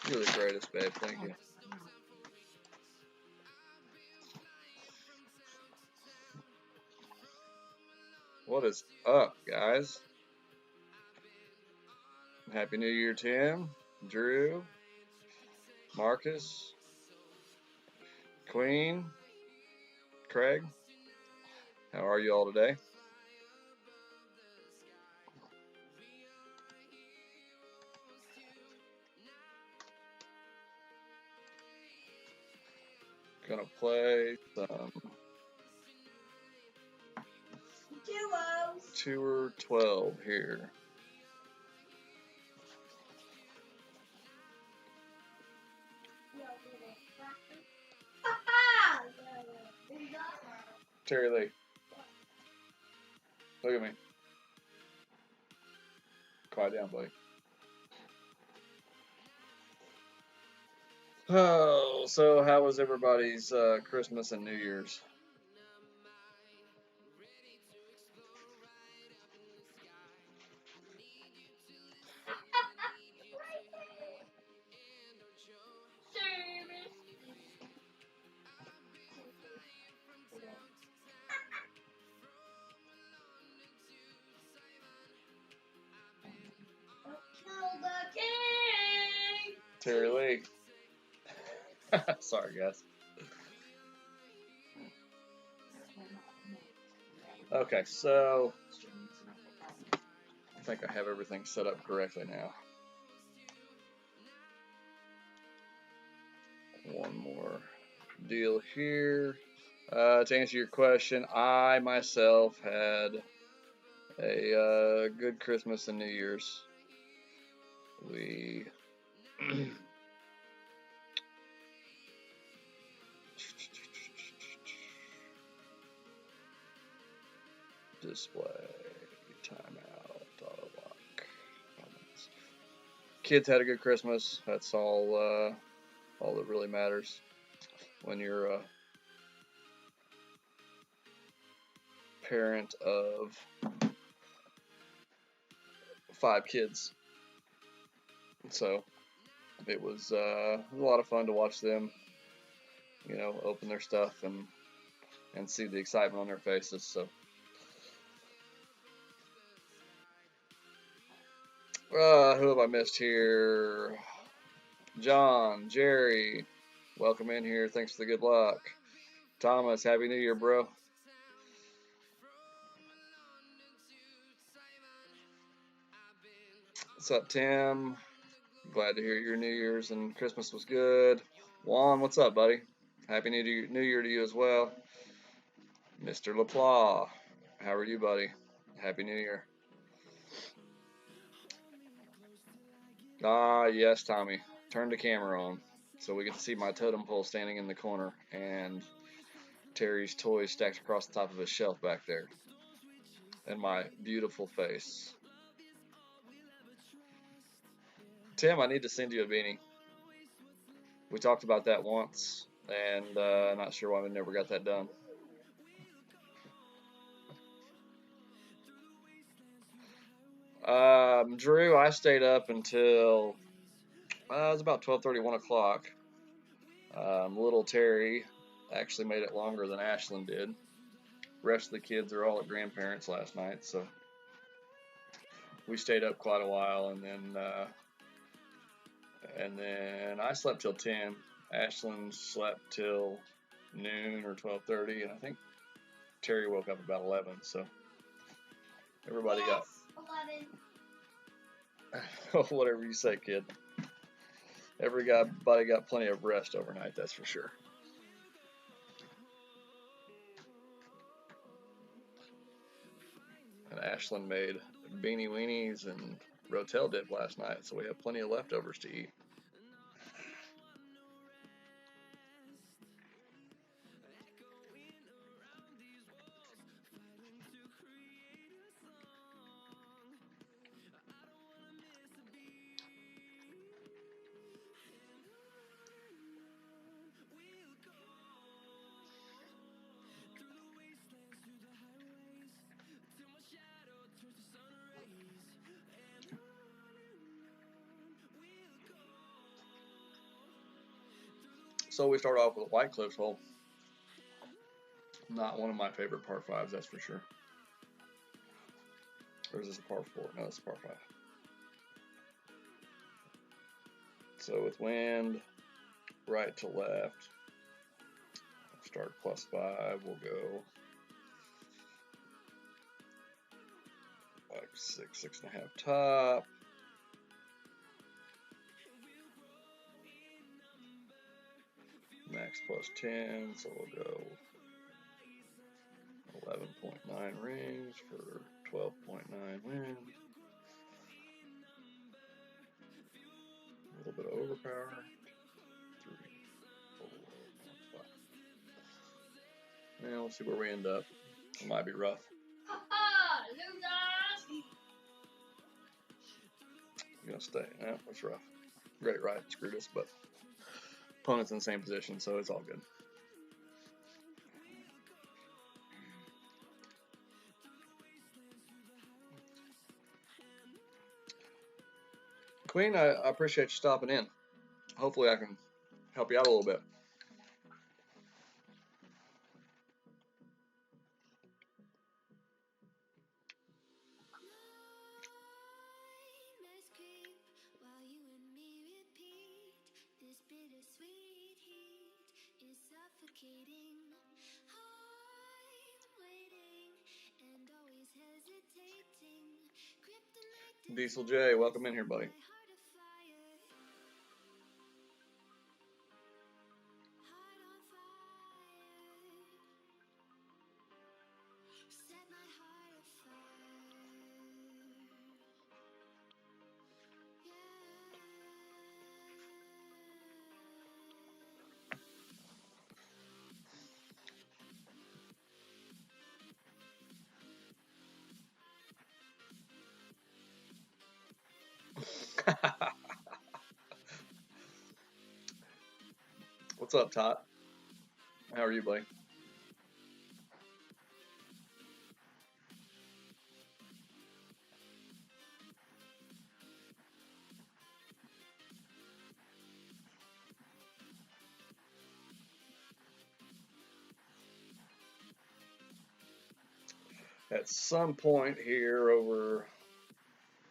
You're the greatest, babe. Thank you. What is up, guys? Happy New Year, Tim, Drew, Marcus, Queen, Craig. How are you all today? Gonna play some Tour 12 here. Terry Lee, look at me. Quiet down, buddy. Oh, so how was everybody's Christmas and New Year's? Terry Lee. Sorry, guys. Okay, so I think I have everything set up correctly now. One more deal here. To answer your question, I myself had a good Christmas and New Year's. We display timeout auto lock. Kids had a good Christmas. That's all that really matters when you're a parent of 5 kids. So it was a lot of fun to watch them, you know, open their stuff and see the excitement on their faces. So who have I missed here? John, Jerry, welcome in here. Thanks for the good luck. Thomas, Happy New Year, bro. What's up, Tim? Glad to hear your New Year's and Christmas was good. Juan, what's up, buddy? Happy New Year to you as well. Mr. LaPlaw, how are you, buddy? Happy New Year. Ah, yes, Tommy. Turn the camera on so we get to see my totem pole standing in the corner and Terry's toys stacked across the top of his shelf back there. And my beautiful face. Tim, I need to send you a beanie. We talked about that once, and not sure why we never got that done. Drew, I stayed up until it was about 12:30, 1 o'clock. Little Terry actually made it longer than Ashlyn did. Rest of the kids are all at grandparents last night, so we stayed up quite a while, and then I slept till 10. Ashlyn slept till noon or 12:30, and I think Terry woke up about 11. So everybody got 11. Whatever you say, kid. Everybody got plenty of rest overnight, that's for sure. And Ashlyn made beanie weenies and rotel dip last night, so we have plenty of leftovers to eat. So we start off with a White Cliffs hole. Not one of my favorite par 5s, that's for sure. Or is this a par 4? No, it's a par 5. So with wind, right to left, start +5, we'll go like 6.5 top. Max +10, so we'll go 11.9 rings for 12.9 wind. A little bit of overpower. 3, 4, 5. Now we'll see where we end up. It might be rough. I'm gonna stay. Yeah, that's rough. Great right, screwed us, but opponent's in the same position, so it's all good. Queen, I appreciate you stopping in. Hopefully I can help you out a little bit. Diesel J, welcome in here, buddy. What's up, Todd? How are you, buddy? At some point here over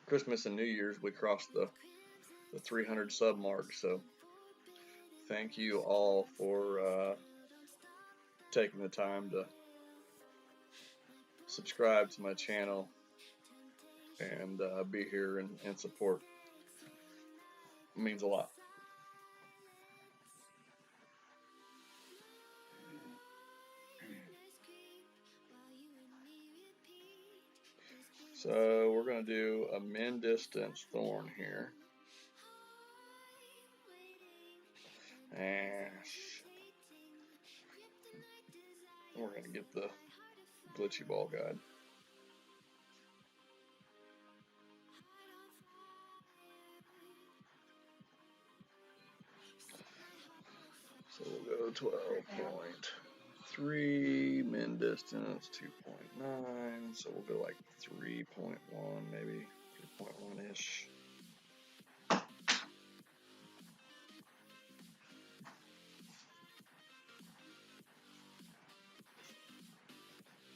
Christmas and New Year's, we crossed the 300 sub mark. So thank you all for taking the time to subscribe to my channel and be here and support. It means a lot. So we're going to do a min distance thorn here. And we're going to get the glitchy ball guide. So we'll go 12.3, min distance 2.9, so we'll go like 3.1 maybe, 3.1-ish.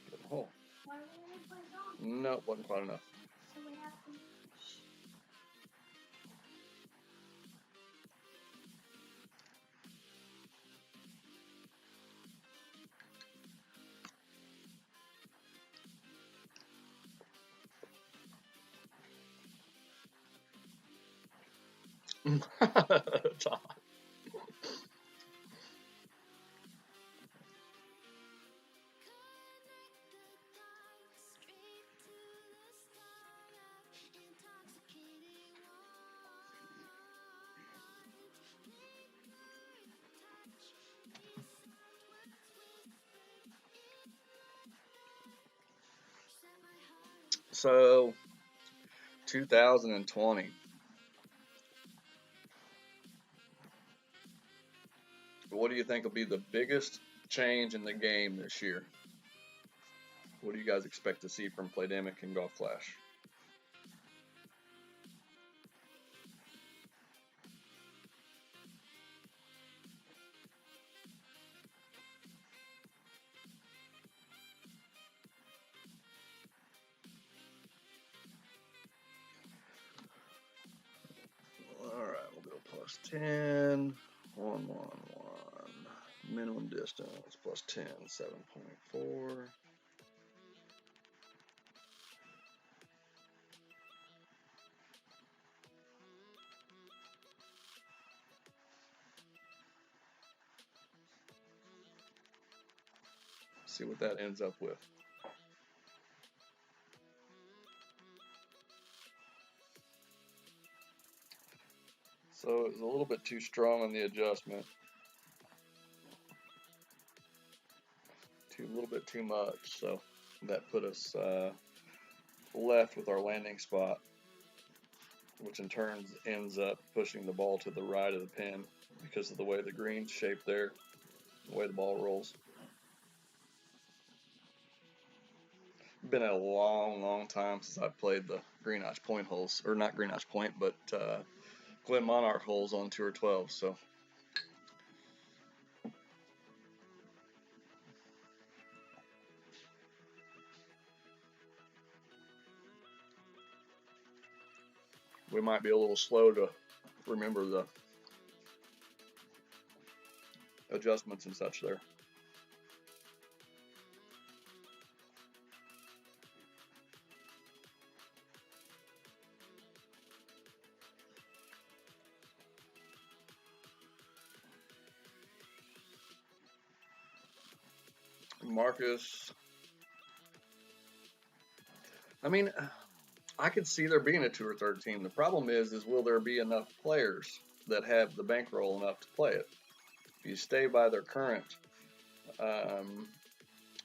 Good hole. Nope, wasn't quite enough. So what happened? Todd. So 2020. What do you think will be the biggest change in the game this year? What do you guys expect to see from Playdemic and Golf Clash? plus 10, 1, 1, 1. Minimum distance plus 10, 7.4. See what that ends up with. So it was a little bit too strong on the adjustment. A little bit too much, so that put us left with our landing spot, which in turn ends up pushing the ball to the right of the pin because of the way the green's shaped there, the way the ball rolls. Been a long time since I've played the Green Notch Point holes, or not Green Notch Point, but Glen Monarch holes on Tour 12. So we might be a little slow to remember the adjustments and such there. Marcus, I mean, I could see there being a Tour 13. The problem is will there be enough players that have the bankroll enough to play it? If you stay by their current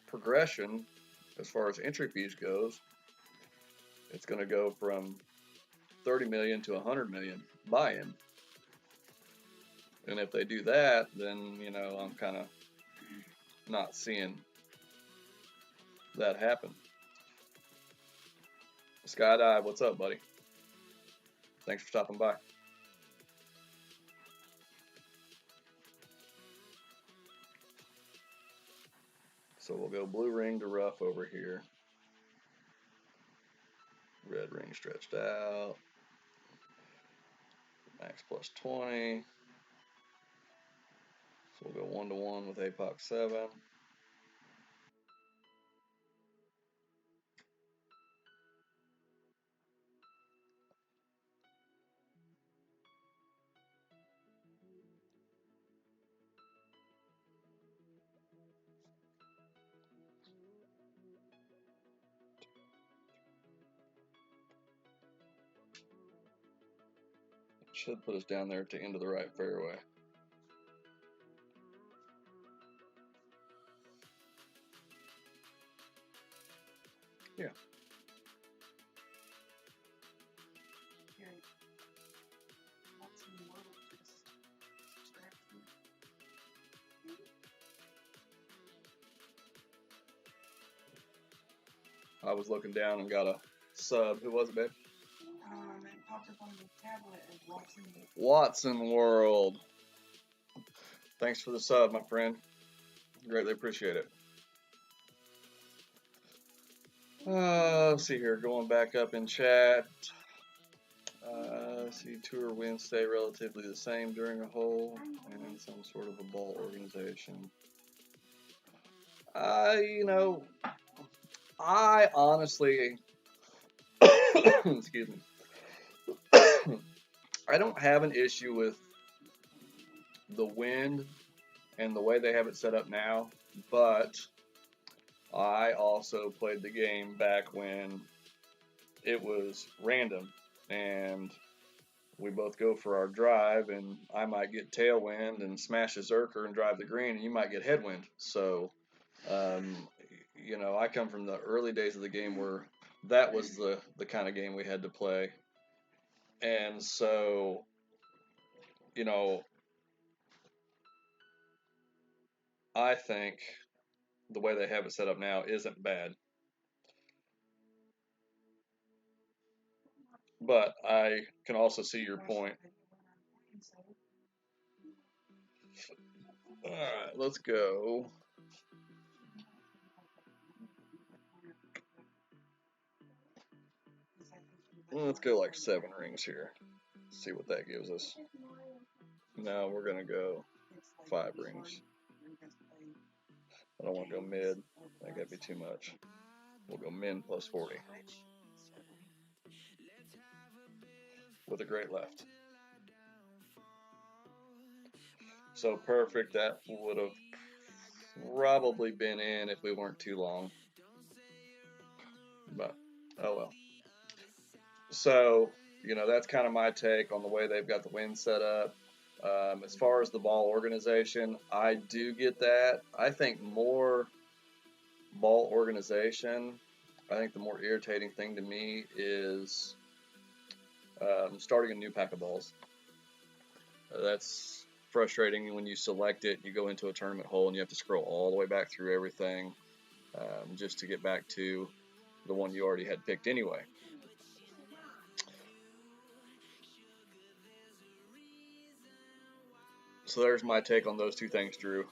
progression as far as entry fees goes, it's going to go from 30 million to 100 million buy-in. And if they do that, then, you know, I'm kind of not seeing that happen. Skydive, what's up, buddy? Thanks for stopping by. So we'll go blue ring to rough over here. Red ring stretched out. Max plus 20. So we'll go 1-to-1 with APOC 7. Should put us down there at the end of the right fairway. Yeah. I was looking down and got a sub. Who was it, babe? It popped up on the tablet as Watson. Watson World. Thanks for the sub, my friend. Greatly appreciate it. Let's see here. Going back up in chat. See, tour wins stay relatively the same during a hole and some sort of a ball organization. You know, I honestly, excuse me, I don't have an issue with the wind and the way they have it set up now, but I also played the game back when it was random and we both go for our drive and I might get tailwind and smash a Zerker and drive the green and you might get headwind. So, you know, I come from the early days of the game where that was the kind of game we had to play. And so, you know, I think the way they have it set up now isn't bad. But I can also see your point. All right, let's go. Let's go like 7 rings here. See what that gives us. No, we're gonna go 5 rings. I don't want to go mid. I think that'd be too much. We'll go min plus 40 with a great left. So perfect. That would have probably been in if we weren't too long. But oh well. So, you know, that's kind of my take on the way they've got the wind set up. As far as the ball organization, I do get that. I think more ball organization, I think the more irritating thing to me is starting a new pack of balls. That's frustrating when you select it, you go into a tournament hole, and you have to scroll all the way back through everything just to get back to the one you already had picked anyway. So there's my take on those two things, Drew.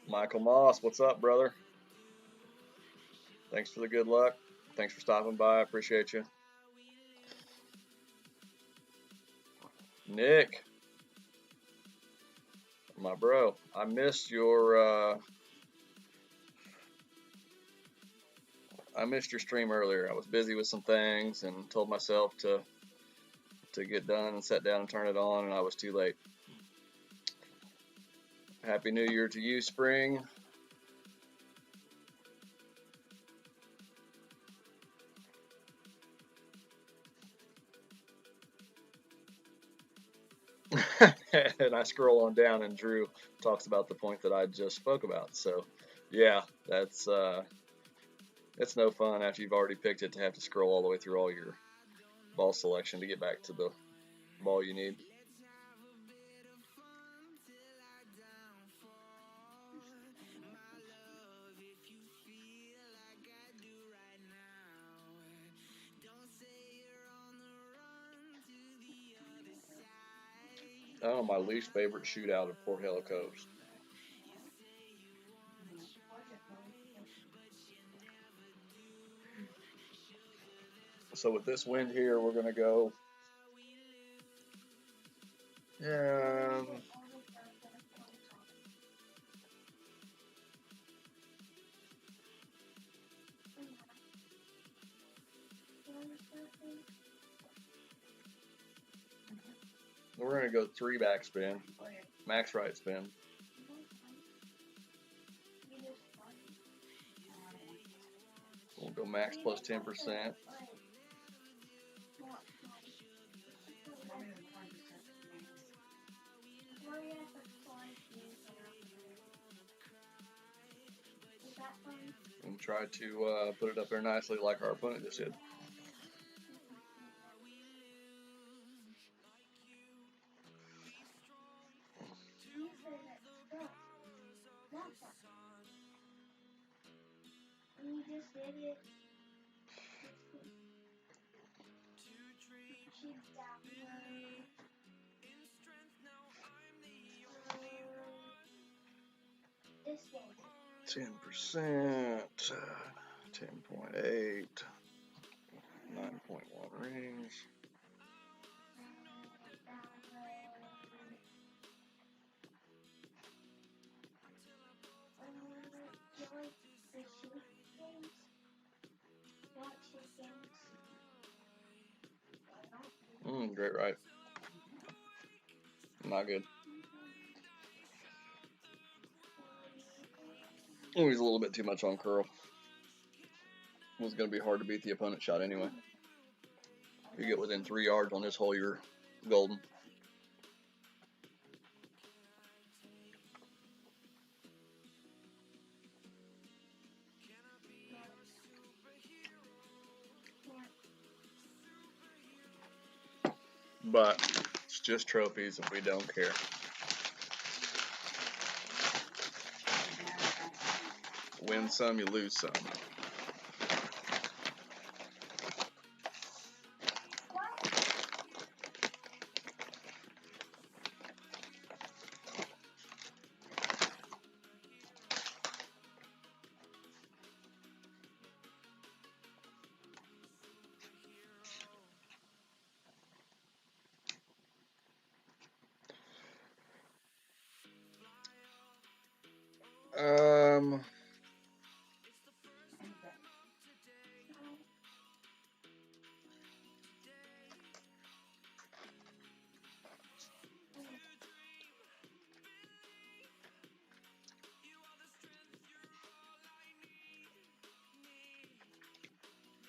Michael Moss, what's up, brother? Thanks for the good luck. Thanks for stopping by. I appreciate you. Nick, my bro, I missed your stream earlier. I was busy with some things and told myself to get done and sit down and turn it on, and I was too late. Happy New Year to you, Spring. And I scroll on down, and Drew talks about the point that I just spoke about. So, yeah, that's it's no fun after you've already picked it to have to scroll all the way through all your ball selection to get back to the ball you need. Oh, my least favorite shootout of Port Hill Coast. So with this wind here, we're gonna go. We're gonna go 3 backspin, max right spin. We'll go max plus 10%. And try to put it up there nicely like our opponent just did. Ten percent, 10.8, 9.1 rings. Great right. Not good. Oh, he's a little bit too much on curl. It was going to be hard to beat the opponent's shot anyway. You get within 3 yards on this hole, you're golden. But it's just trophies and we don't care. Win some, you lose some.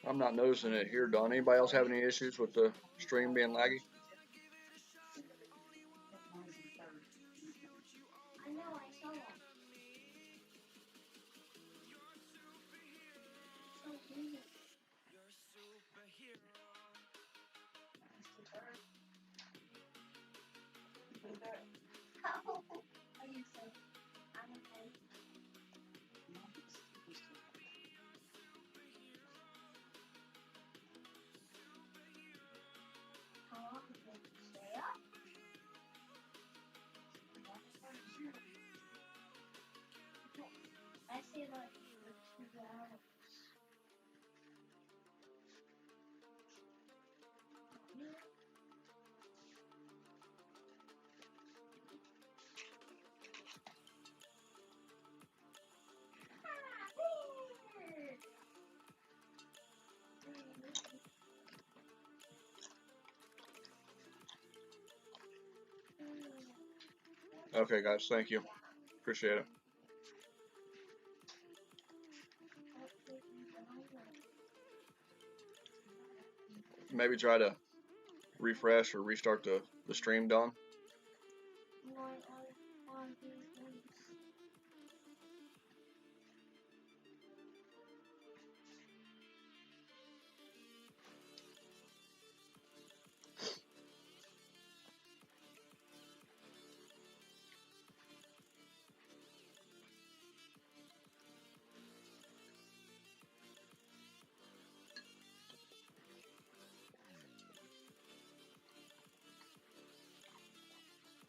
I'm not noticing it here, Don. Anybody else have any issues with the stream being laggy? I know, I saw that. So weird. How are you so? I'm okay. How long did you stay up? I say like for 2 hours. Okay, guys, thank you. Appreciate it. Maybe try to refresh or restart the stream, Don.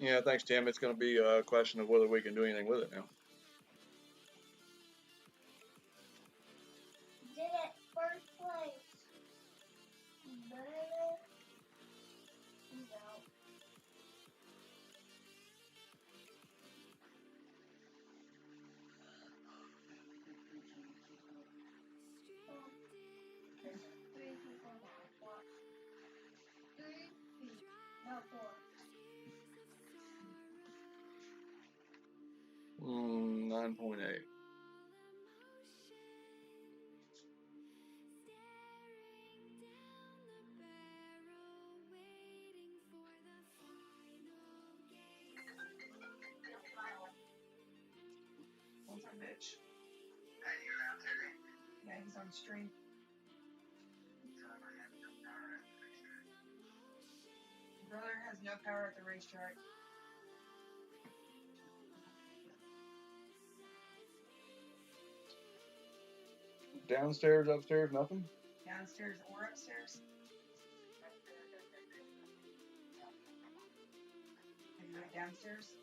Yeah, thanks, Tim. It's going to be a question of whether we can do anything with it now. Did it first place. No. There's 3 people now. 3 feet. No, 4. 9.8. What's our bitch? Yeah, he's on stream. Brother has no power at the racetrack. Downstairs, upstairs, nothing? Downstairs or upstairs? Have you went downstairs?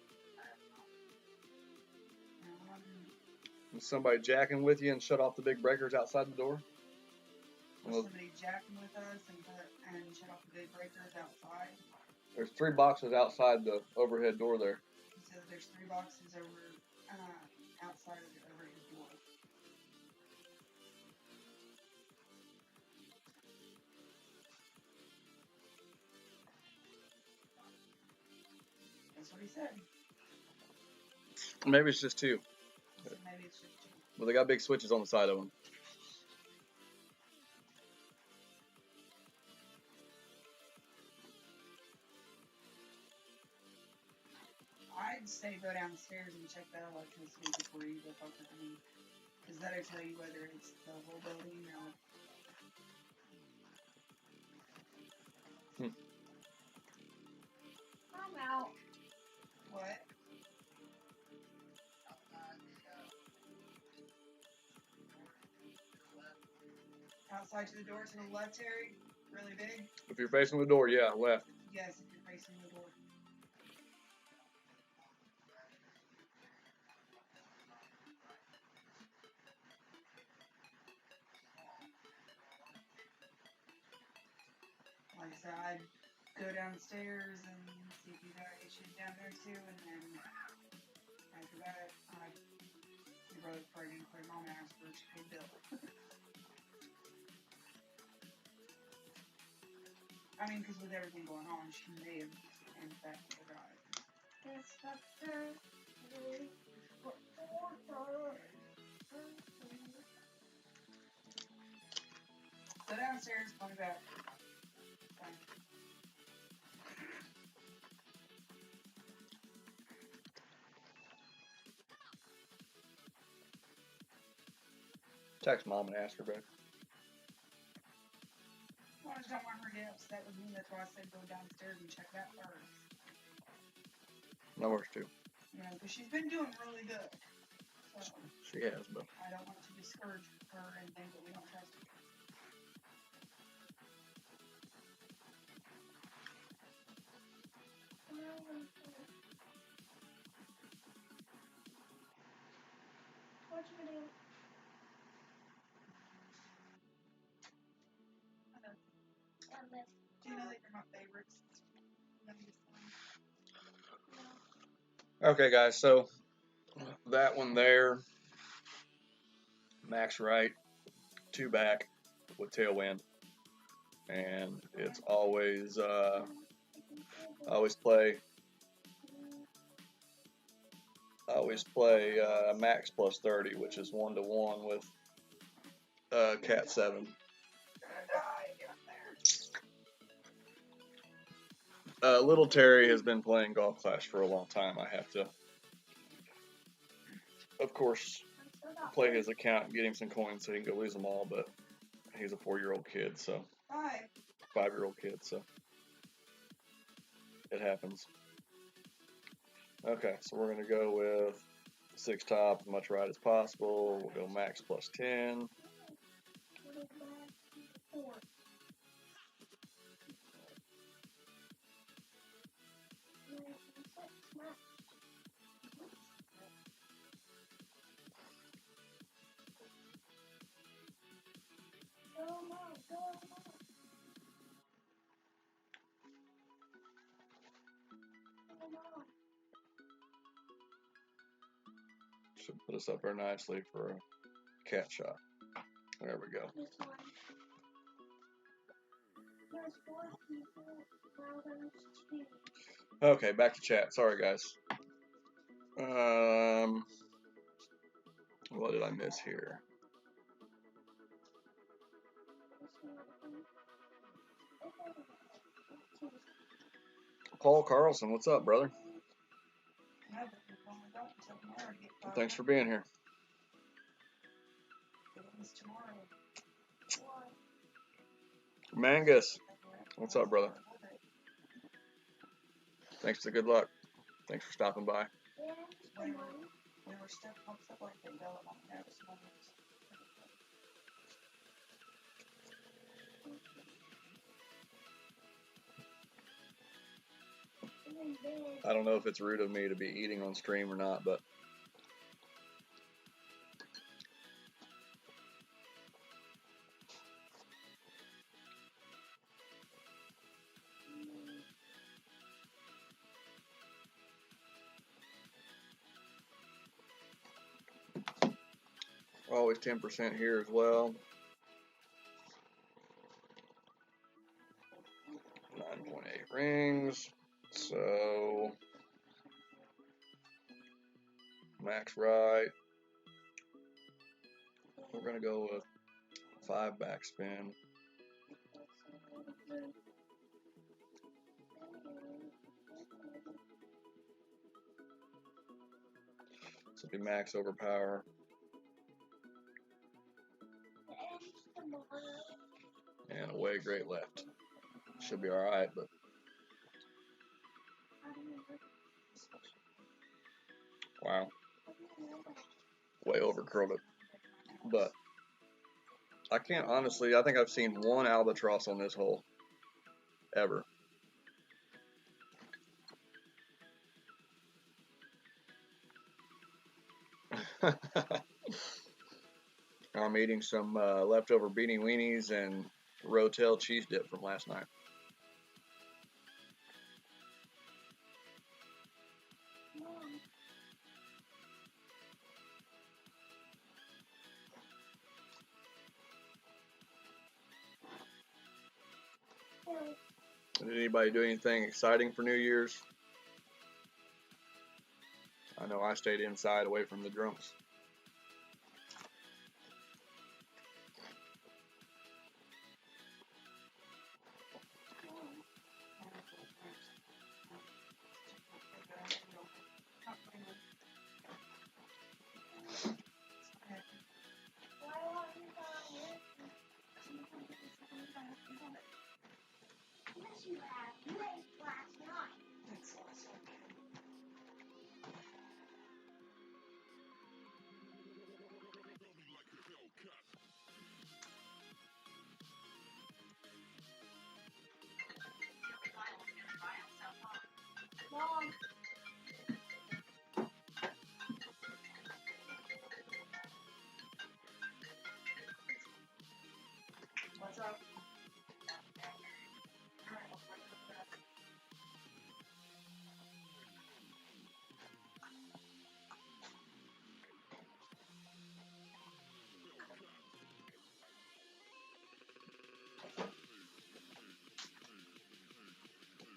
Was somebody jacking with you and shut off the big breakers outside the door? Was somebody jacking with us and shut off the big breakers outside? There's 3 boxes outside the overhead door there. He says there's 3 boxes over outside of the overhead door. That's what he said. Maybe it's just 2. So maybe it's just 2. Well, they got big switches on the side of them. I'd say go downstairs and check that electricity before you go fucking. I mean, because that'll tell you whether it's the whole building or. I'm out. What? Outside to the door to the left, Terry? Really big? If you're facing the door, yeah, left. Yes, if you're facing the door. Like I said, I'd go downstairs and see if you got issues down there too, and then after that, your brother's probably gonna put mom and ask for a bill. I mean, because with everything going on, she may have, in fact, forgot. It's not her. Go downstairs, call me back. Fine. Text mom and ask her back. Well, I just don't want her to get upset with me. That's why I said go downstairs and check that first. No worries too. You know, because she's been doing really good. So She has, but I don't want to discourage her and think that we don't trust her. What you gonna do? Do you know that you're my favorites? okay, guys. So that one there, max right, 2 back with tailwind, and it's always play max plus 30, which is 1-to-1 with cat 7. Little Terry has been playing Golf Clash for a long time. I have to, of course, play his account and get him some coins so he can go lose them all, but he's a 4-year-old kid, so 5-year-old kid, so it happens. Okay, so we're going to go with 6 top, as much right as possible. We'll go max plus 10. Should put us up there nicely for a cat shot. There we go. Okay, back to chat. Sorry, guys. What did I miss here? Paul Carlson, what's up, brother? Thanks for being here. Mangus, what's up, brother? Thanks for the good luck. Thanks for stopping by. I don't know if it's rude of me to be eating on stream or not, but always 10% here as well. 9.8 rings. So max right. We're gonna go with 5 backspin. This will be max overpower. And away great left. Should be alright, but wow. Way over curled it. But I can't honestly, I think I've seen 1 albatross on this hole. Ever. I'm eating some leftover beanie weenies and Rotel cheese dip from last night. Did anybody do anything exciting for New Year's? I know I stayed inside away from the drunks.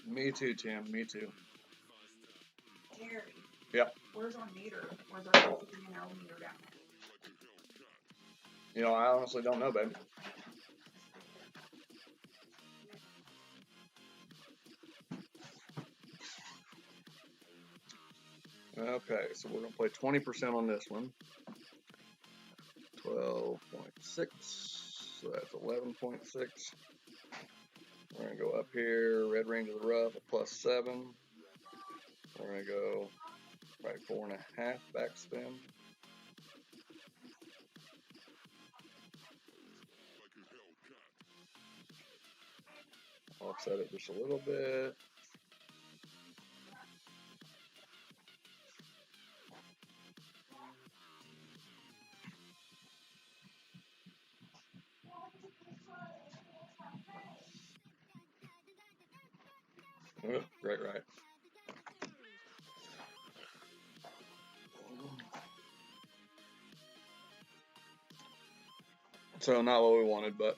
Me too, Tim. Me too. Terry. Yep. Where's our meter? Where's our 50 an hour meter down there? You know, I honestly don't know, babe. Okay, so we're going to play 20% on this one. 12.6. So that's 11.6. We're going to go up here, red ring to the rough, a +7. We're going to go right 4.5 backspin. Offset it just a little bit. Right. So not what we wanted, but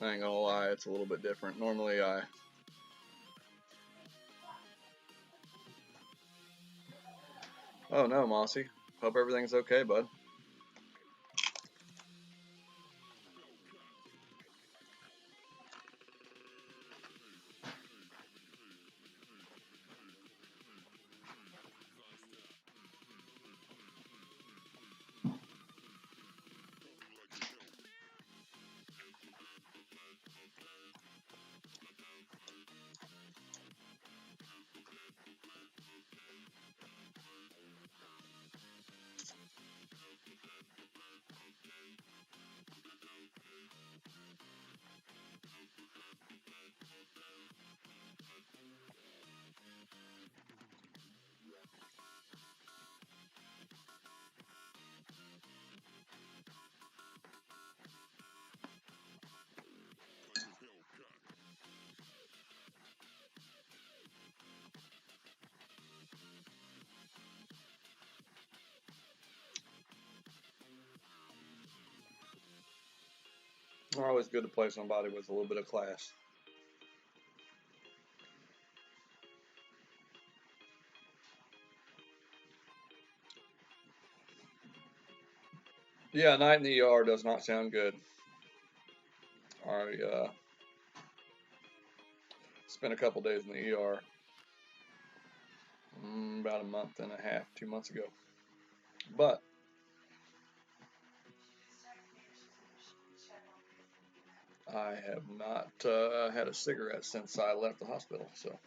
I ain't gonna lie, it's a little bit different. Normally Oh no, Mossy. Hope everything's okay, bud. They're always good to play somebody with a little bit of class. Yeah, night in the ER does not sound good. I spent a couple days in the ER about a month and a half, 2 months ago. But I have not had a cigarette since I left the hospital, so.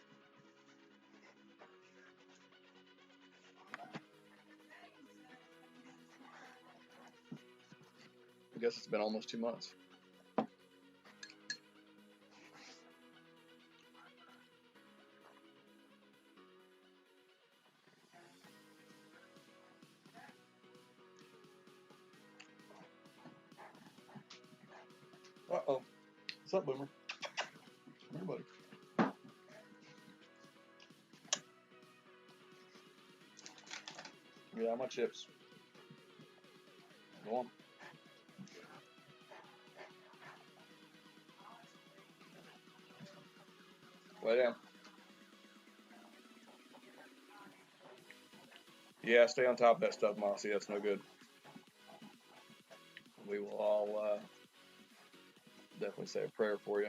I guess it's been almost 2 months. Uh-oh. What's up, Boomer? Come here, buddy. Yeah, my chips. Go on. Lay down. Yeah, stay on top of that stuff, Mossy. That's no good. We will all definitely say a prayer for you.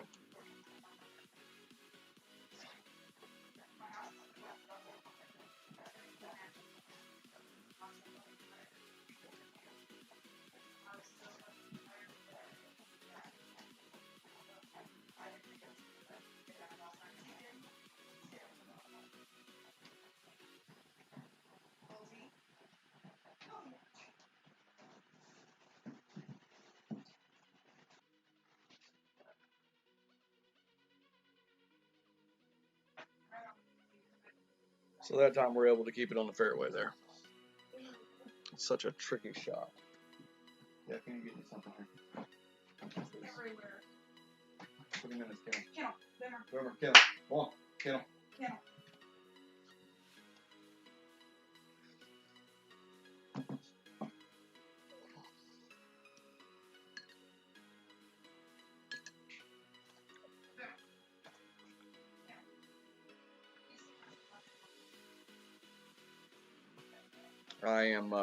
So that time we're able to keep it on the fairway there. It's such a tricky shot. Yeah, can you get me something here? Everywhere. Put him in his kennel. Kennel. Boomer, kennel. Come on, kennel. Kennel. I am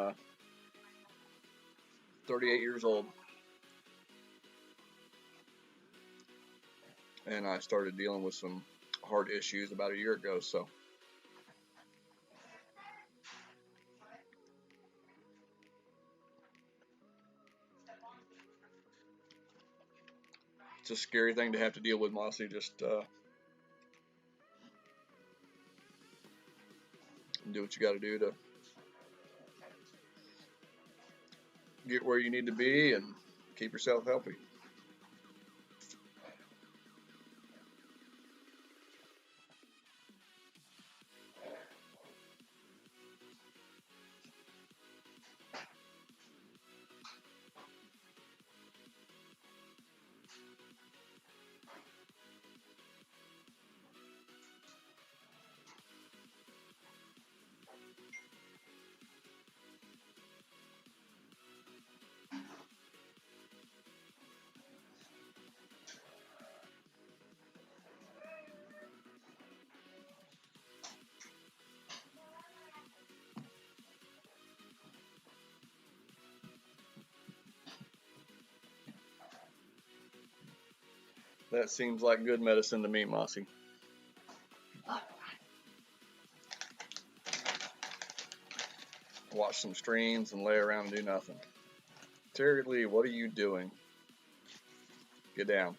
38 years old, and I started dealing with some heart issues about a year ago. So it's a scary thing to have to deal with, Mossy. Just do what you got to do to get where you need to be and keep yourself healthy. That seems like good medicine to me, Mossy. Watch some streams and lay around and do nothing. Terry Lee, what are you doing? Get down.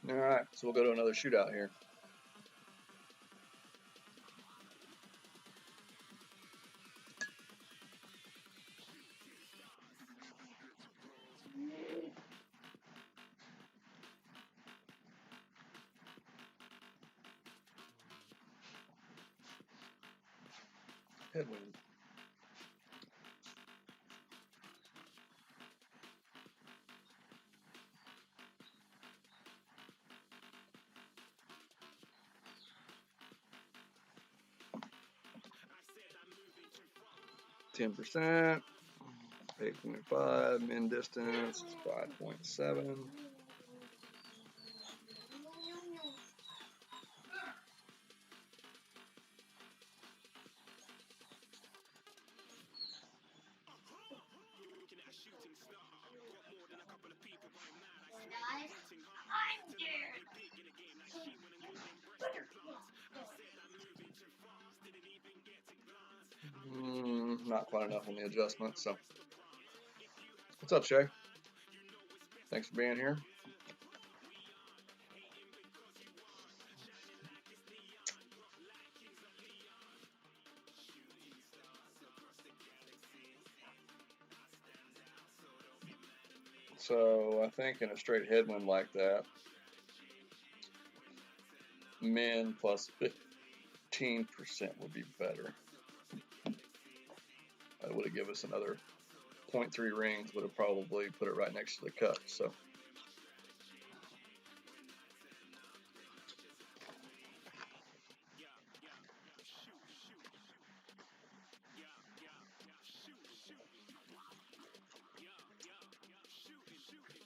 All right, so we'll go to another shootout here. Headwind. 10%, 8.5, min distance, 5.7. Not quite enough on the adjustment, so. What's up, Shay? Thanks for being here. So I think in a straight headwind like that, min plus 15% would be better. That would have given us another 0.3 rings, would have probably put it right next to the cut. So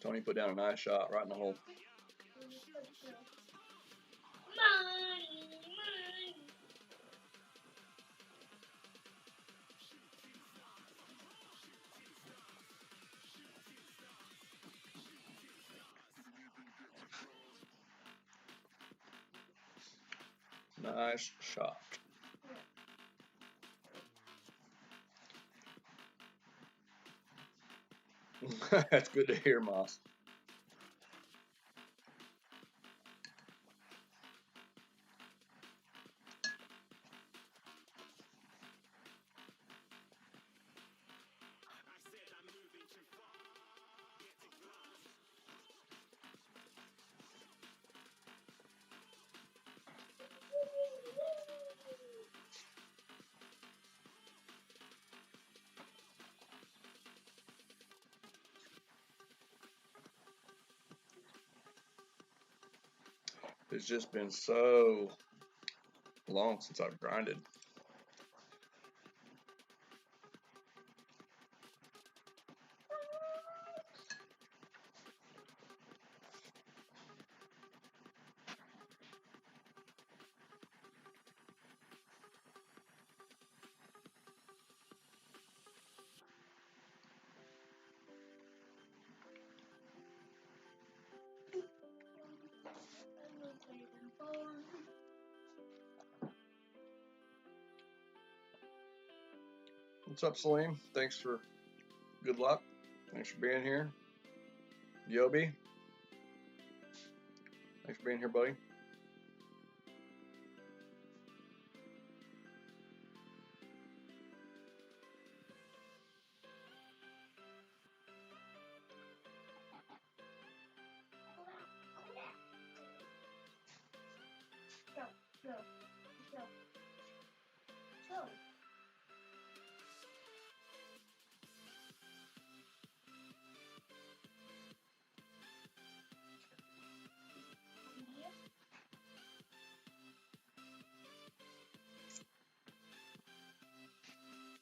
Tony put down a nice shot right in the hole. Nice shot. That's good to hear, Moss. It's just been so long since I've grinded. What's up, Salim? Thanks for good luck. Thanks for being here. Yobi, thanks for being here, buddy.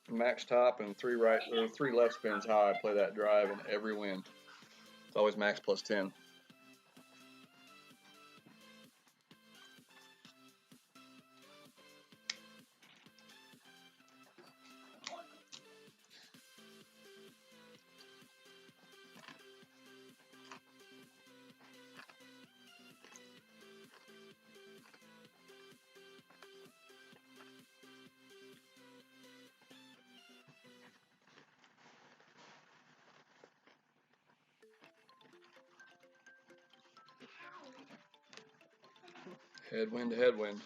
Max top and 3 right or 3 left spins. How I play that drive in every wind. It's always max plus 10. Headwind to headwind.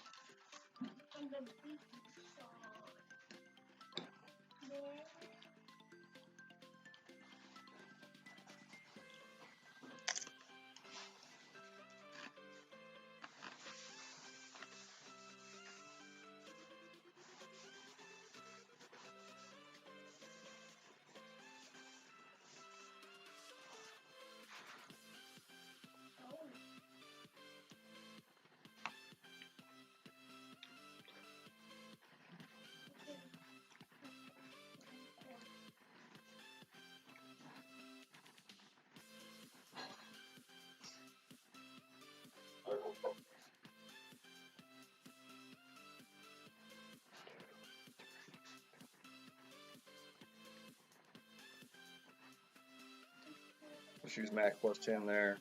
Let's use max plus 10 there.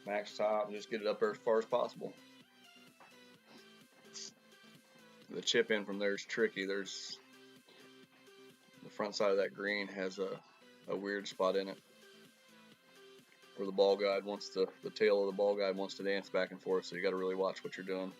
Max top and just get it up there as far as possible. The chip in from there is tricky. There's the front side of that green has a weird spot in it where the ball guide wants to, the tail of the ball guide wants to dance back and forth, so you got to really watch what you're doing.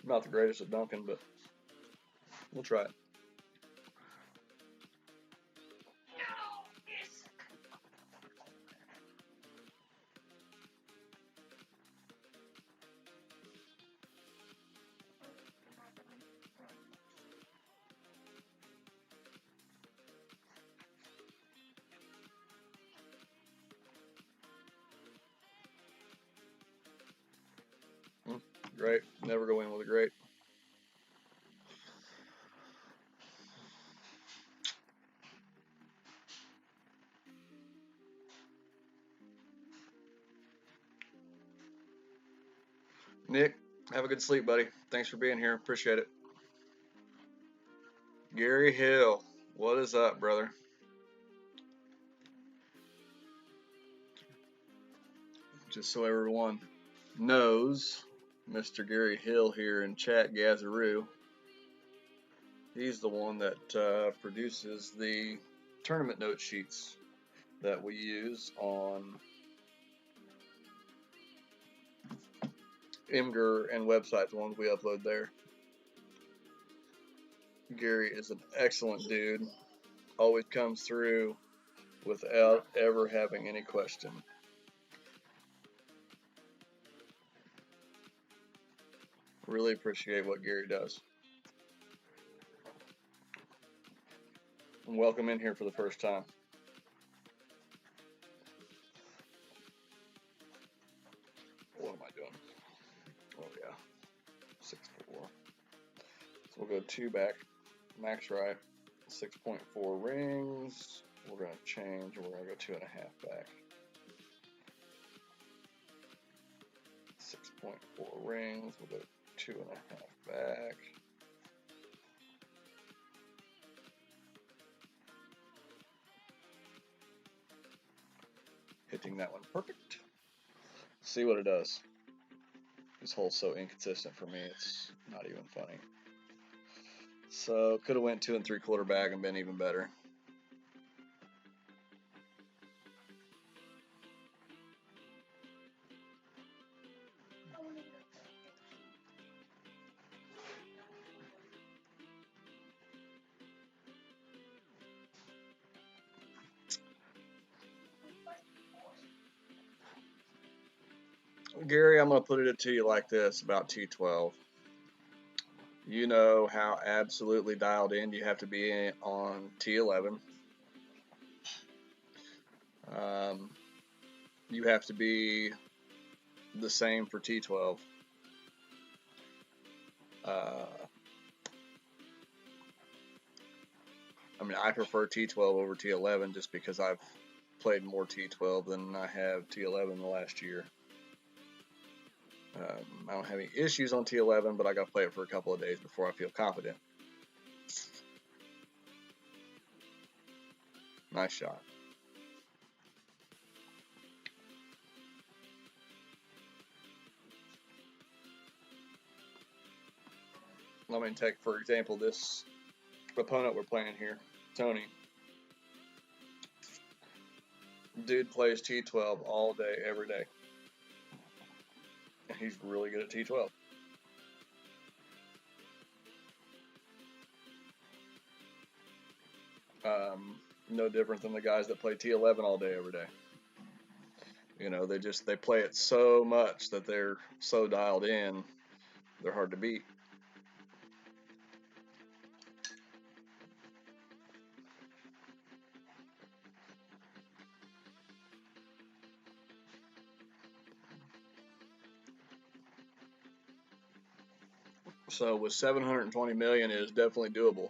Not the greatest at dunking, but we'll try it. Great. Never go in with a great. Nick, have a good sleep, buddy. Thanks for being here. Appreciate it. Gary Hill, what is up, brother? Just so everyone knows, Mr. Gary Hill here in chat, Gazaroo, he's the one that produces the tournament note sheets that we use on Imgur and websites, the ones we upload there. Gary is an excellent dude, always comes through without ever having any question. Really appreciate what Gary does. And welcome in here for the first time. What am I doing? Oh yeah, 6.4. So we'll go 2 back, max right, 6.4 rings. We're going to change, and we're going to go 2.5 back. 6.4 rings, we'll go 2.5 back. Hitting that one perfect. See what it does. This hole's so inconsistent for me, it's not even funny. So could have went 2 3/4 back and been even better. Gary, I'm going to put it to you like this about T12. You know how absolutely dialed in you have to be on T11. You have to be the same for T12. I mean, I prefer T12 over T11 just because I've played more T12 than I have T11 the last year. I don't have any issues on T11, but I got to play it for a couple of days before I feel confident. Nice shot. Let me take, for example, this opponent we're playing here, Tony. Dude plays T12 all day, every day. And he's really good at T12. No different than the guys that play T11 all day, every day. You know, they play it so much that they're so dialed in, they're hard to beat. So with 720 million, it is definitely doable.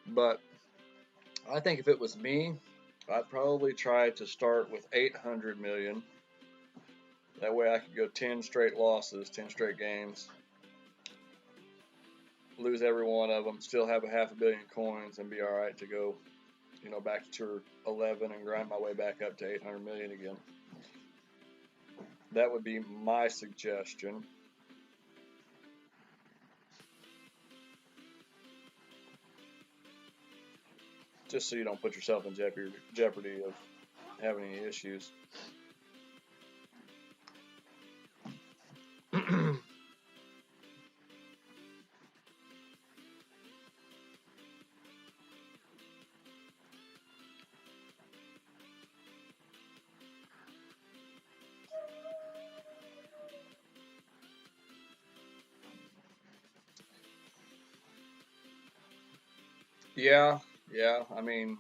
But I think if it was me, I'd probably try to start with 800 million. That way I could go 10 straight losses, 10 straight games, lose every one of them, still have a $500 million coins, and be all right to go, you know, back to Tour 11 and grind my way back up to 800 million again. That would be my suggestion. Just so you don't put yourself in jeopardy of having any issues. Yeah, I mean,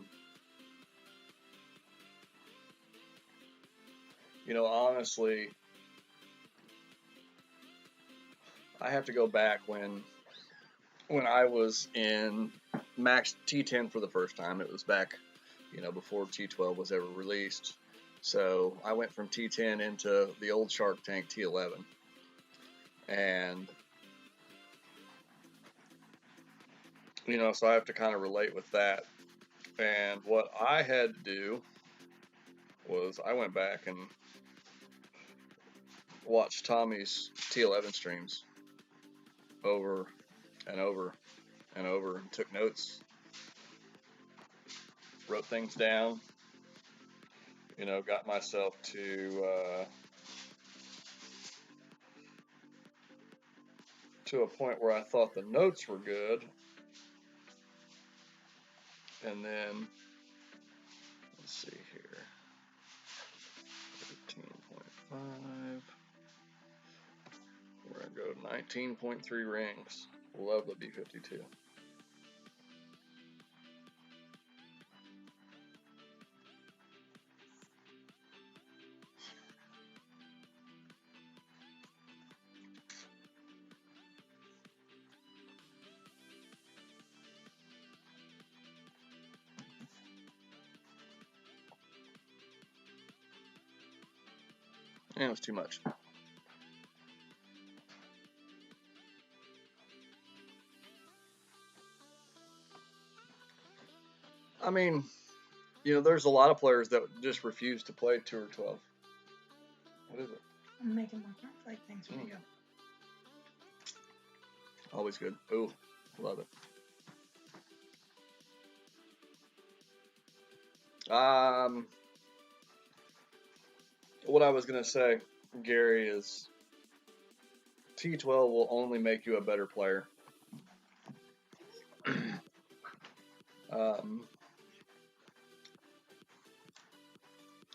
you know, honestly, I have to go back when I was in max T10 for the first time. It was back, you know, before T12 was ever released. So I went from T10 into the old Shark Tank T11. And, you know, so I have to kind of relate with that. And what I had to do was I went back and watched Tommy's T11 streams over and over and over and took notes, wrote things down, you know, got myself to a point where I thought the notes were good. And then, let's see here, 13.5, we're going to go 19.3 rings. Love the B52. And it was too much. I mean, you know, there's a lot of players that just refuse to play Tour 12. What is it? I'm making more cornflake things for you. Always good. Ooh, love it. What I was going to say, Gary, is T12 will only make you a better player.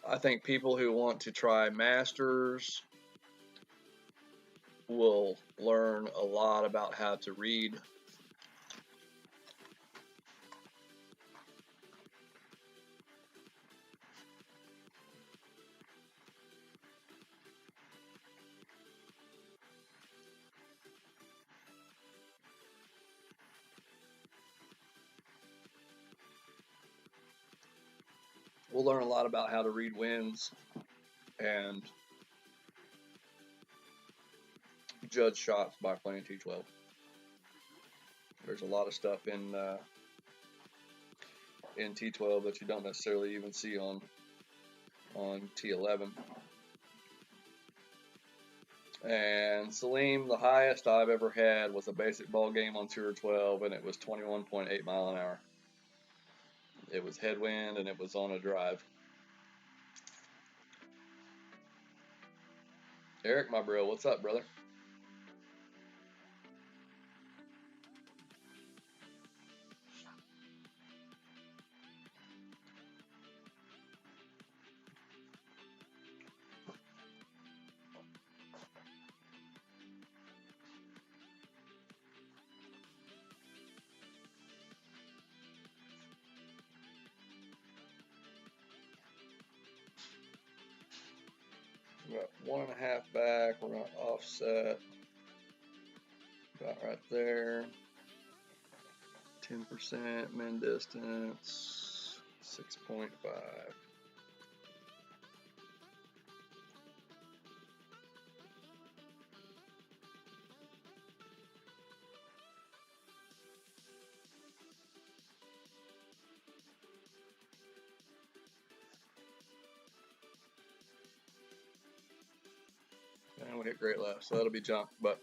I think people who want to try Masters will learn a lot about how to read. We'll learn a lot about how to read winds and judge shots by playing T12. There's a lot of stuff in T12 that you don't necessarily even see on T11. And Salim, the highest I've ever had was a basic ball game on Tour 12, and it was 21.8 mile an hour. It was headwind, and it was on a drive. Eric, my bro, what's up, brother? We got 1.5 back. We're going to offset about right there. 10% min distance, 6.5. And we hit great left, so that'll be junk. But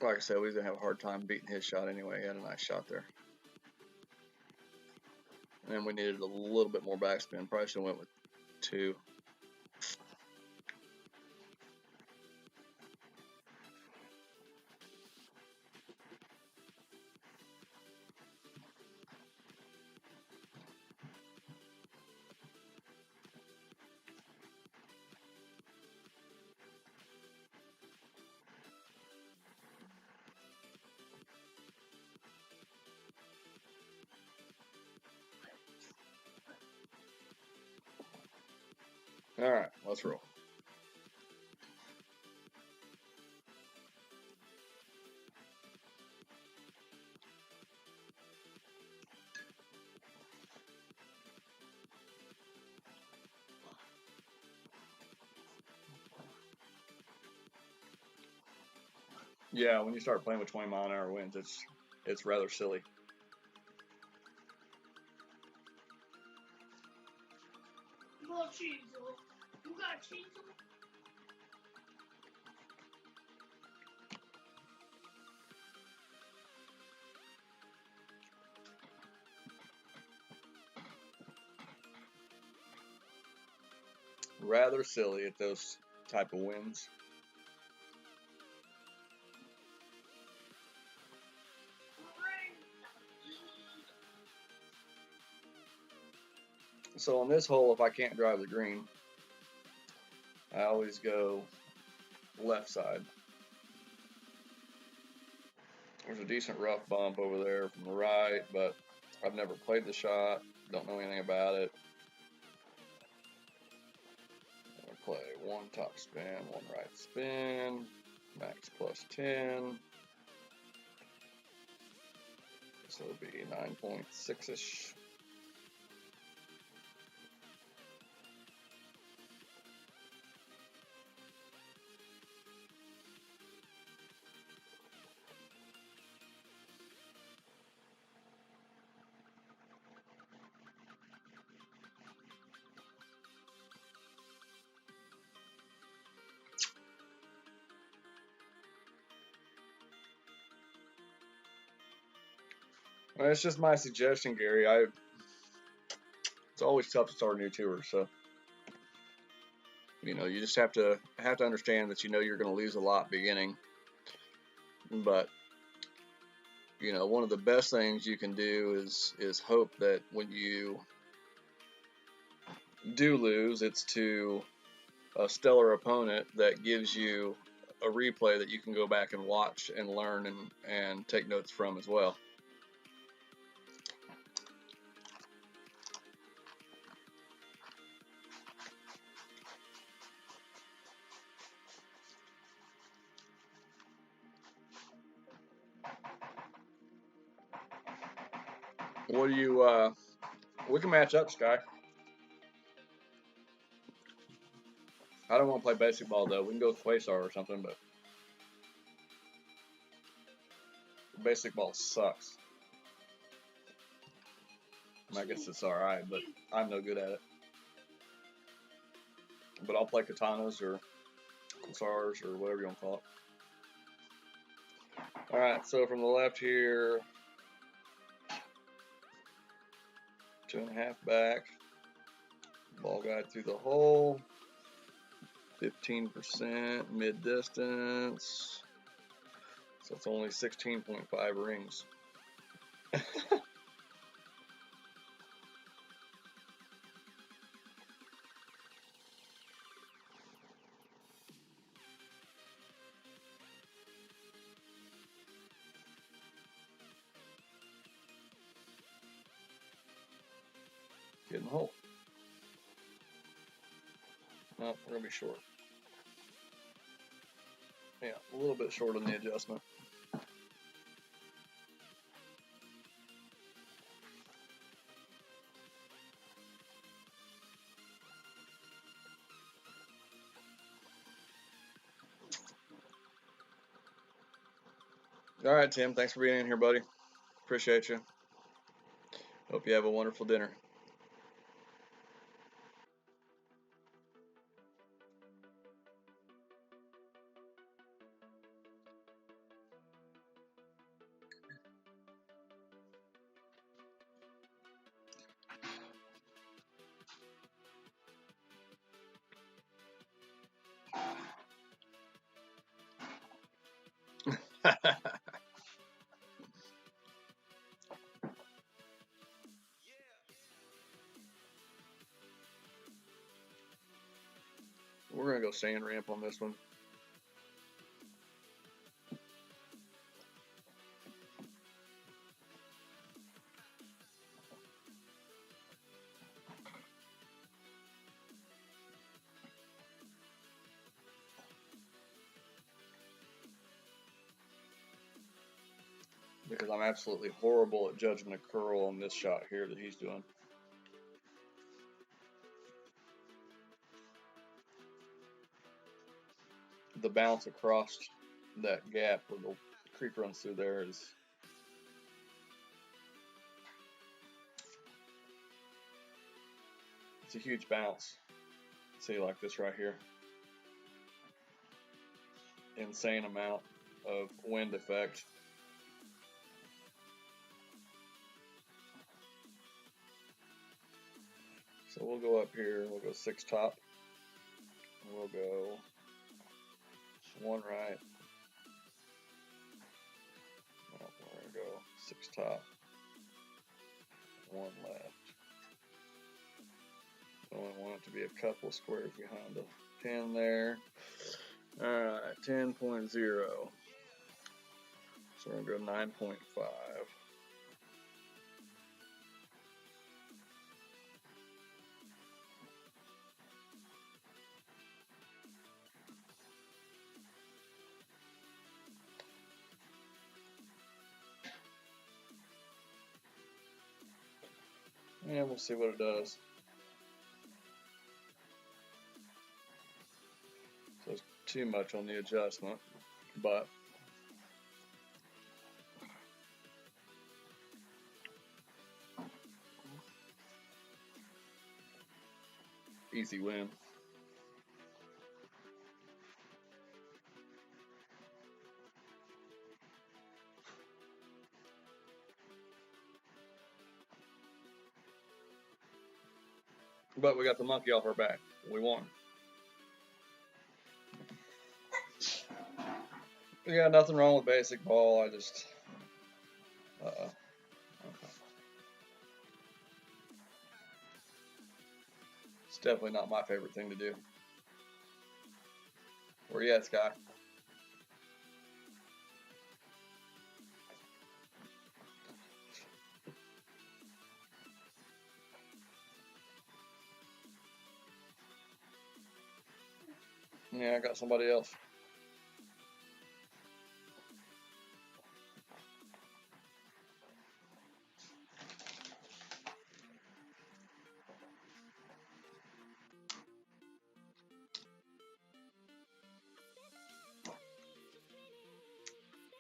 like I said, we was gonna have a hard time beating his shot anyway. He had a nice shot there. And we needed a little bit more backspin. Probably should have went with 2. All right, let's roll. Yeah, when you start playing with 20-mile-an-hour winds, it's rather silly. You got cheezel. You got cheezel? Rather silly at those type of winds. So on this hole, if I can't drive the green, I always go left side. There's a decent rough bump over there from the right, but I've never played the shot, don't know anything about it. I'm gonna play one top spin, one right spin, max plus 10. So it'll be 9.6-ish. Well, it's just my suggestion, Gary. It's always tough to start a new tour, so you just have to understand that you're going to lose a lot beginning, but one of the best things you can do is hope that when you do lose, it's to a stellar opponent that gives you a replay that you can go back and watch and learn and take notes from as well. What do you we can match up, Sky. I don't want to play basic ball though. We can go with Quasar or something, but basic ball sucks. I guess it's alright, but I'm no good at it. But I'll play katanas or Quasars or whatever you want to call it. Alright, so from the left here, 2.5 back. Ball guide through the hole. 15% mid distance. So it's only 16.5 rings. Get in the hole. No, we're going to be short. Yeah, a little bit short on the adjustment. All right, Tim, thanks for being in here, buddy. Appreciate you. Hope you have a wonderful dinner. We're going to go sand ramp on this one. Because I'm absolutely horrible at judging a curl on this shot here that he's doing. The bounce across that gap where the creek runs through there is it's a huge bounce. See, like this right here. Insane amount of wind effect. So we'll go up here, we'll go 6 top. We'll go 1 right. Well, we're going to go 6 top, 1 left. We only want it to be a couple squares behind the pin there. Alright, 10.0. So we're going to go 9.5. And we'll see what it does. So it's too much on the adjustment, but easy win. But we got the monkey off our back. We won. Yeah, nothing wrong with basic ball. I just, it's definitely not my favorite thing to do. Where you at, Sky? Yeah, I got somebody else.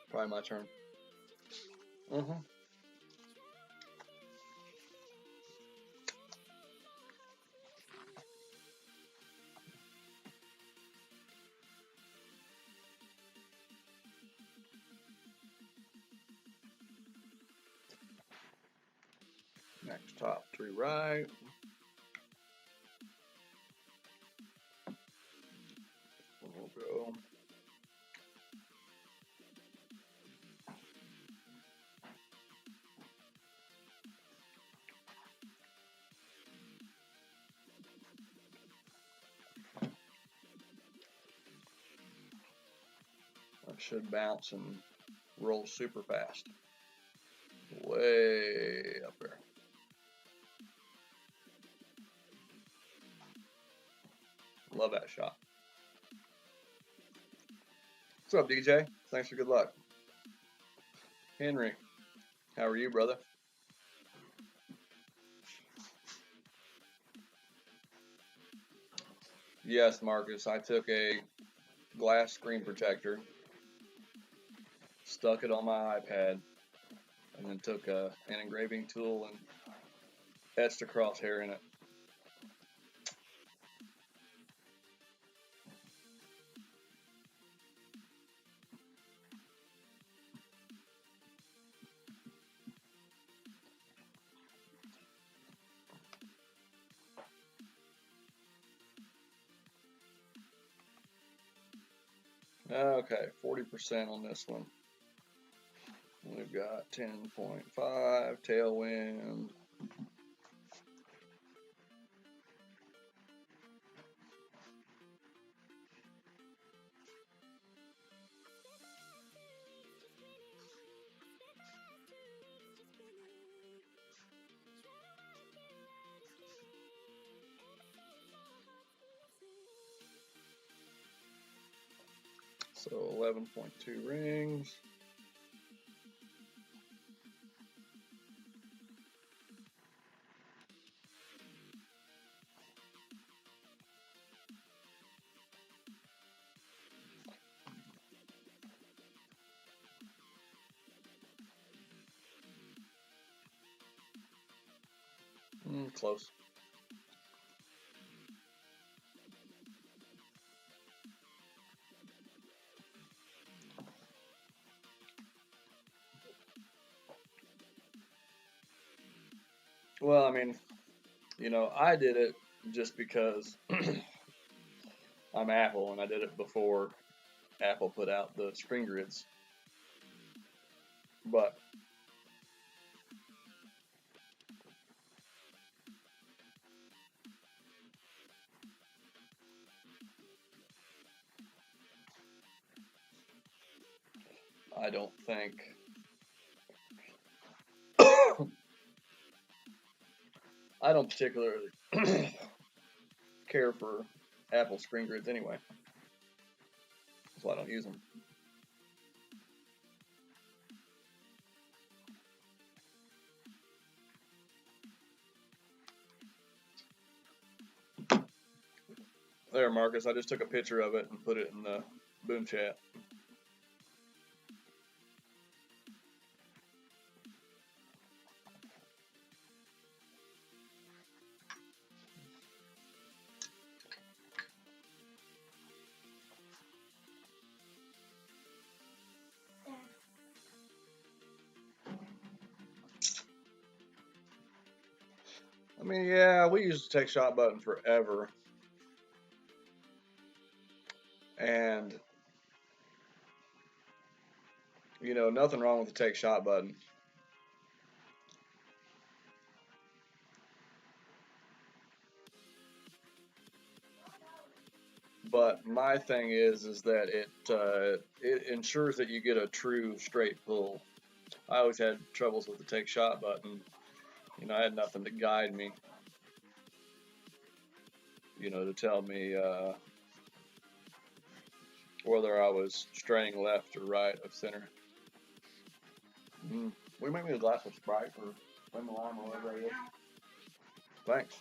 Probably my turn. Next top, 3 right. We'll go. That should bounce and roll super fast. Way up there. Love that shot. What's up, DJ? Thanks for good luck. Henry, how are you, brother? Yes, Marcus, I took a glass screen protector, stuck it on my iPad, and then took an engraving tool and etched a crosshair in it. Okay, 40% on this one. We've got 10.5, tailwind. So 11.2 rings. Close. Well, I mean, you know, I did it just because I'm Apple, and I did it before Apple put out the screen grids. But I don't think I don't particularly care for Apple screen grids anyway. That's why I don't use them. There, Marcus, I just took a picture of it and put it in the boom chat. I mean, yeah, we used the take shot button forever. And, you know, nothing wrong with the take shot button. But my thing is that it ensures that you get a true straight pull. I always had troubles with the take shot button. You know, I had nothing to guide me. You know, to tell me whether I was straying left or right of center. We make me a glass of Sprite or lemon lime or whatever it is. Thanks.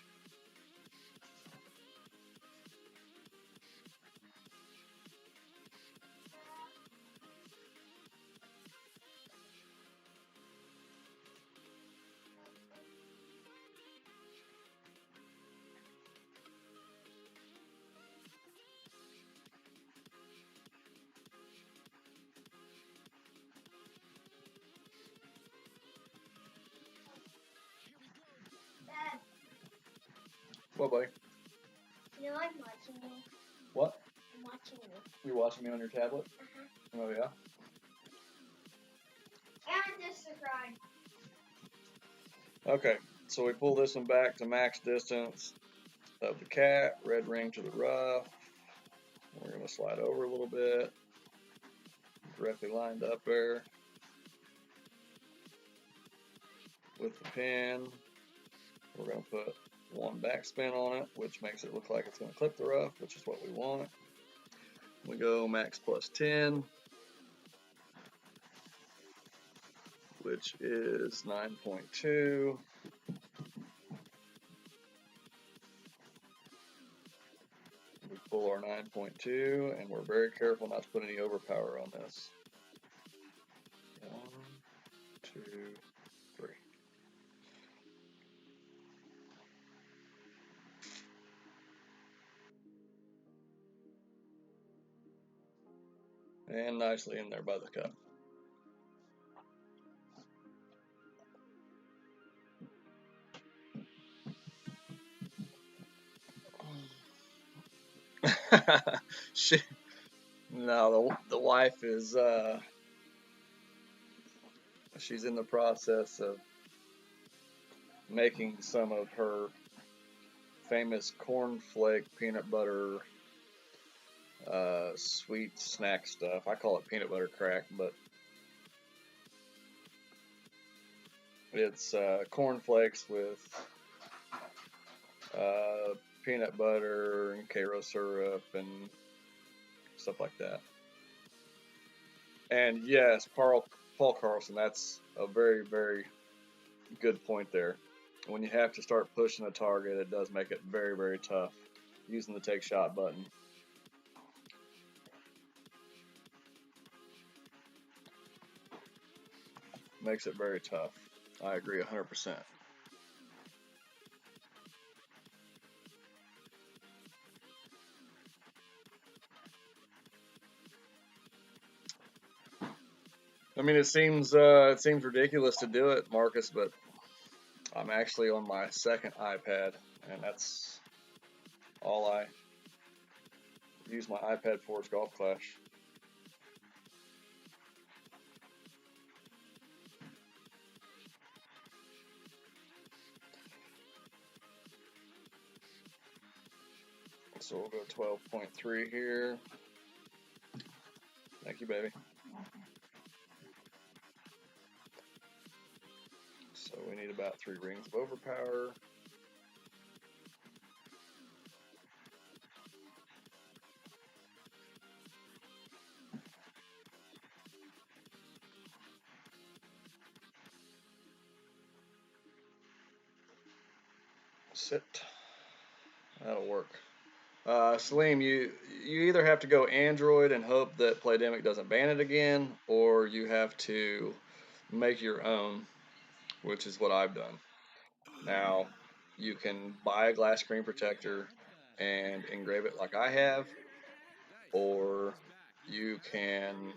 Dad, What, buddy? you like watching me? What? I'm watching you. You're watching me on your tablet? Oh, yeah? And just subscribe. Okay, so we pull this one back to max distance of the cat, red ring to the rough. We're going to slide over a little bit. Directly lined up there with the pin. We're going to put one backspin on it, which makes it look like it's going to clip the rough, which is what we want. We go max plus 10, which is 9.2. We pull our 9.2, and we're very careful not to put any overpower on this. 1, 2, 3. And nicely in there by the cup. No, the wife is she's in the process of making some of her famous cornflake peanut butter sweet snack stuff. I call it peanut butter crack, but it's cornflakes with peanut butter and Karo syrup and stuff like that. And yes, Paul Carlson, that's a very, very good point there. When you have to start pushing a target, it does make it very, very tough using the take shot button. Makes it very tough. I agree 100%. I mean, it seems ridiculous to do it, Marcus, but I'm actually on my second iPad, and that's all I use my iPad for is Golf Clash. So we'll go 12.3 here. Thank you, baby. So we need about 3 rings of overpower. Sit. That'll work. Salim, you either have to go Android and hope that Playdemic doesn't ban it again, or you have to make your own, which is what I've done. Now, you can buy a glass screen protector and engrave it like I have, or you can,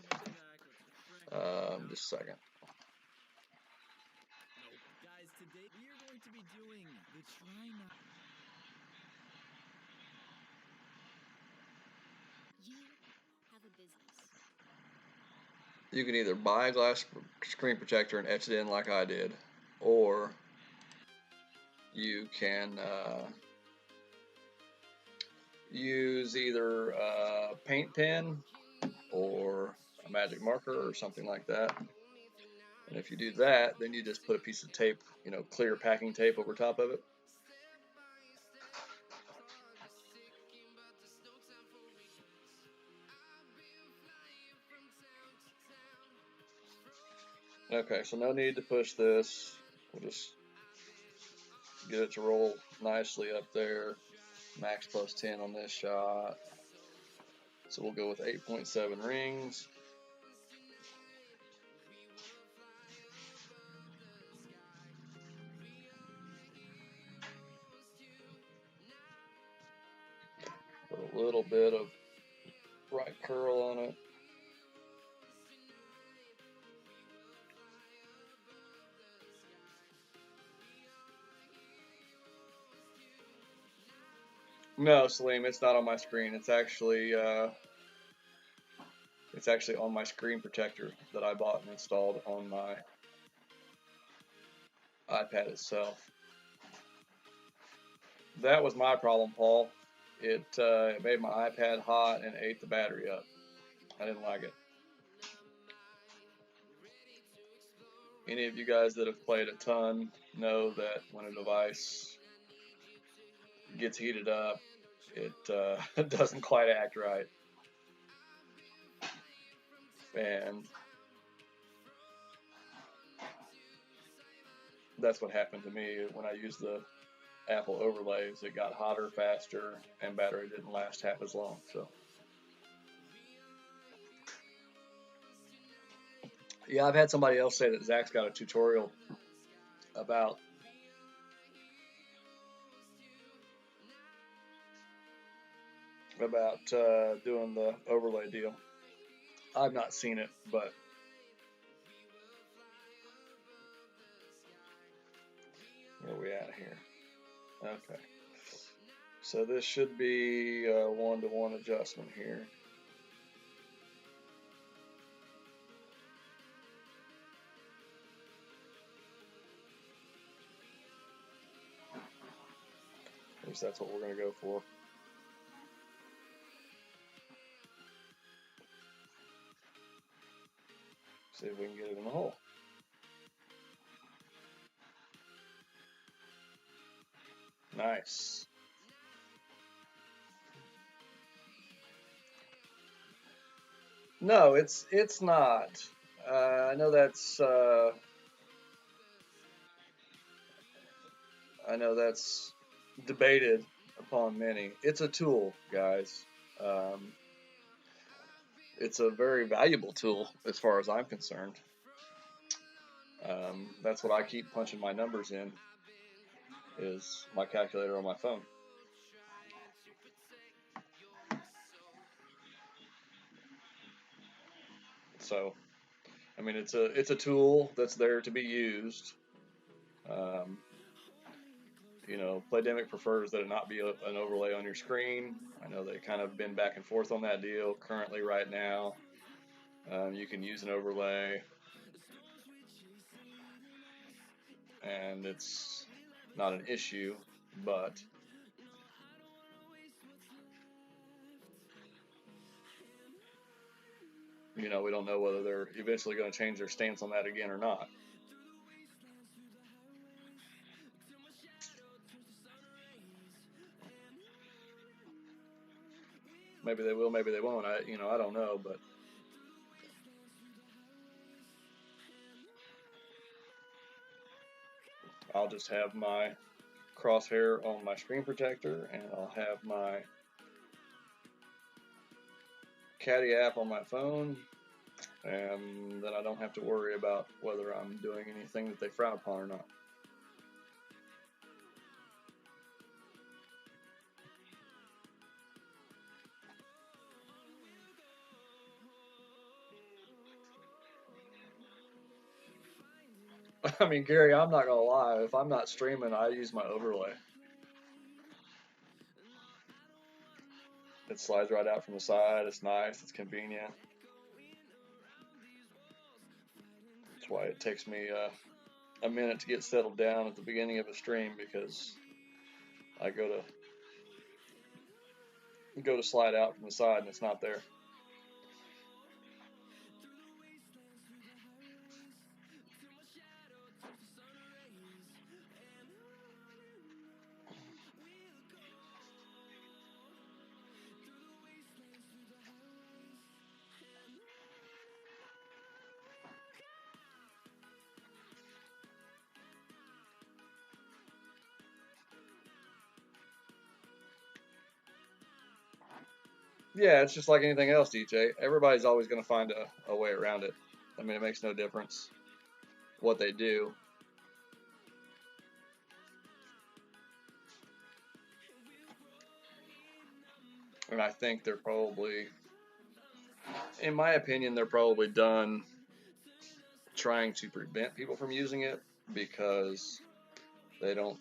just a second. Guys, today we are going to be doing the try not. You have a business. You can either buy a glass screen protector and etch it in like I did, or you can use either a paint pen or a magic marker or something like that. And if you do that, then you just put a piece of tape, clear packing tape over top of it. Okay, so no need to push this. We'll just get it to roll nicely up there. Max plus 10 on this shot. So we'll go with 8.7 rings. Put a little bit of right curl on it. No, Salim, it's not on my screen. It's actually on my screen protector that I bought and installed on my iPad itself. That was my problem, Paul. It made my iPad hot and ate the battery up. I didn't like it. Any of you guys that have played a ton know that when a device gets heated up, it doesn't quite act right. And that's what happened to me when I used the Apple overlays. It got hotter faster and battery didn't last half as long. So yeah, I've had somebody else say that Zach's got a tutorial about doing the overlay deal. I've not seen it, but where are we at here? Okay. So this should be a 1-to-1 adjustment here. At least that's what we're going to go for. See if we can get it in the hole. Nice. No, it's not. I know that's debated upon many. It's a tool, guys. It's a very valuable tool as far as I'm concerned. That's what I keep punching my numbers in, is my calculator on my phone. So, I mean, it's a tool that's there to be used. You know, Playdemic prefers that it not be an overlay on your screen. I know they kind of been back and forth on that deal. Currently, right now, you can use an overlay, and it's not an issue, but you know, we don't know whether they're eventually going to change their stance on that again or not. Maybe they will, maybe they won't. I don't know, but I'll just have my crosshair on my screen protector, and I'll have my Caddy app on my phone, and then I don't have to worry about whether I'm doing anything that they frown upon or not. I mean, Gary, I'm not gonna lie. If I'm not streaming, I use my overlay. It slides right out from the side. It's nice. It's convenient. That's why it takes me a minute to get settled down at the beginning of a stream, because I go to slide out from the side and it's not there. Yeah, it's just like anything else, DJ. Everybody's always going to find a way around it. I mean, it makes no difference what they do. And I think they're probably, in my opinion, they're probably done trying to prevent people from using it, because they don't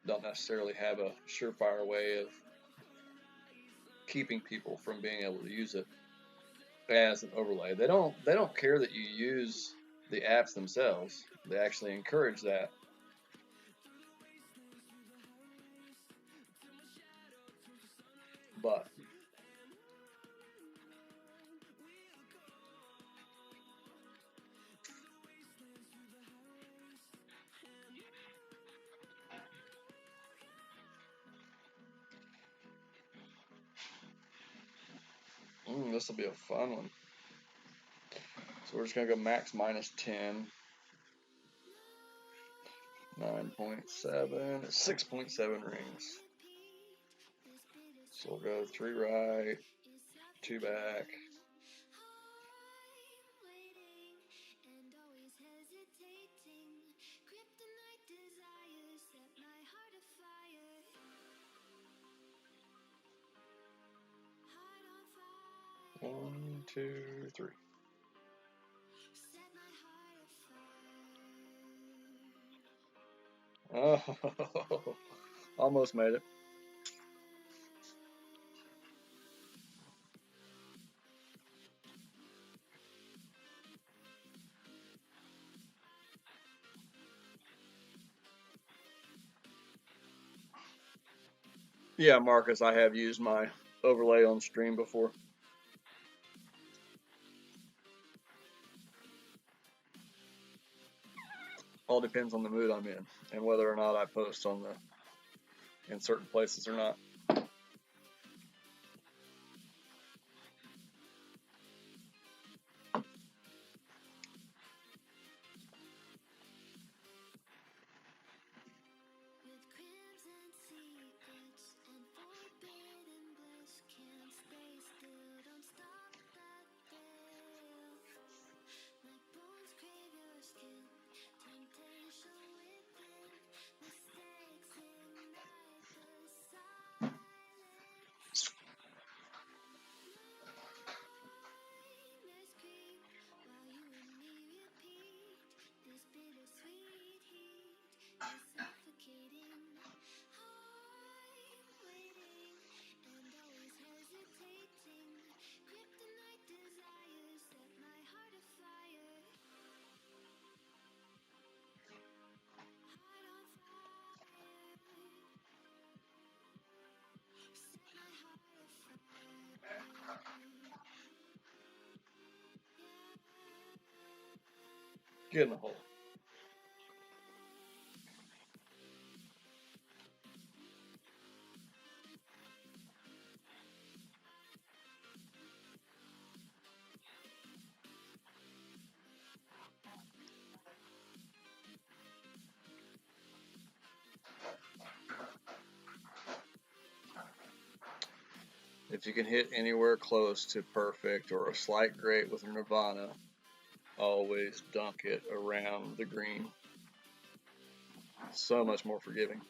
necessarily have a surefire way of keeping people from being able to use it as an overlay. They don't care that you use the apps themselves. They actually encourage that. But this will be a fun one. So we're just going to go max minus 10. 9.7, 6.7 rings. So we'll go 3 right, 2 back. One, two, three. Oh, almost made it. Yeah, Marcus, I have used my overlay on stream before. All depends on the mood I'm in and whether or not I post in certain places or not. Get in the hole. If you can hit anywhere close to perfect or a slight great with a Nirvana, always dunk it around the green. So much more forgiving.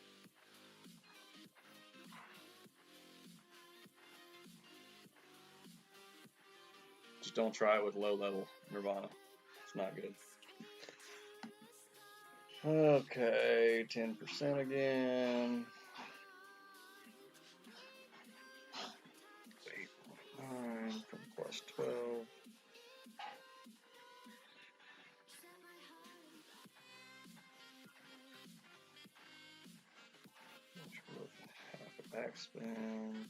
Just don't try it with low level Nirvana. It's not good. Okay, 10% again. 8.9 from plus 12. Half a backspin.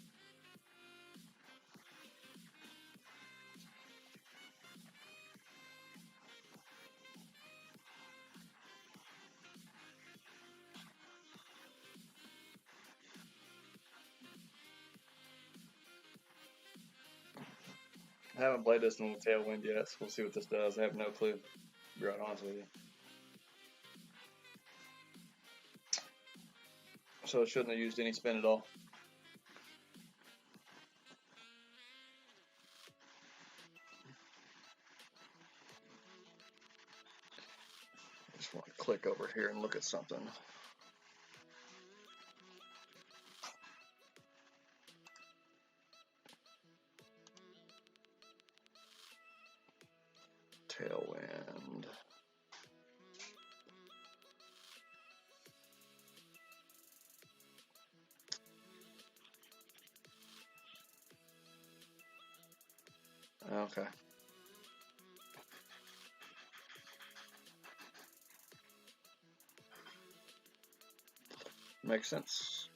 I haven't played this in the tailwind yet, so we'll see what this does. I have no clue, to be right honest with you. So it shouldn't have used any spin at all. I just want to click over here and look at something. Tailwind. Okay. Makes sense.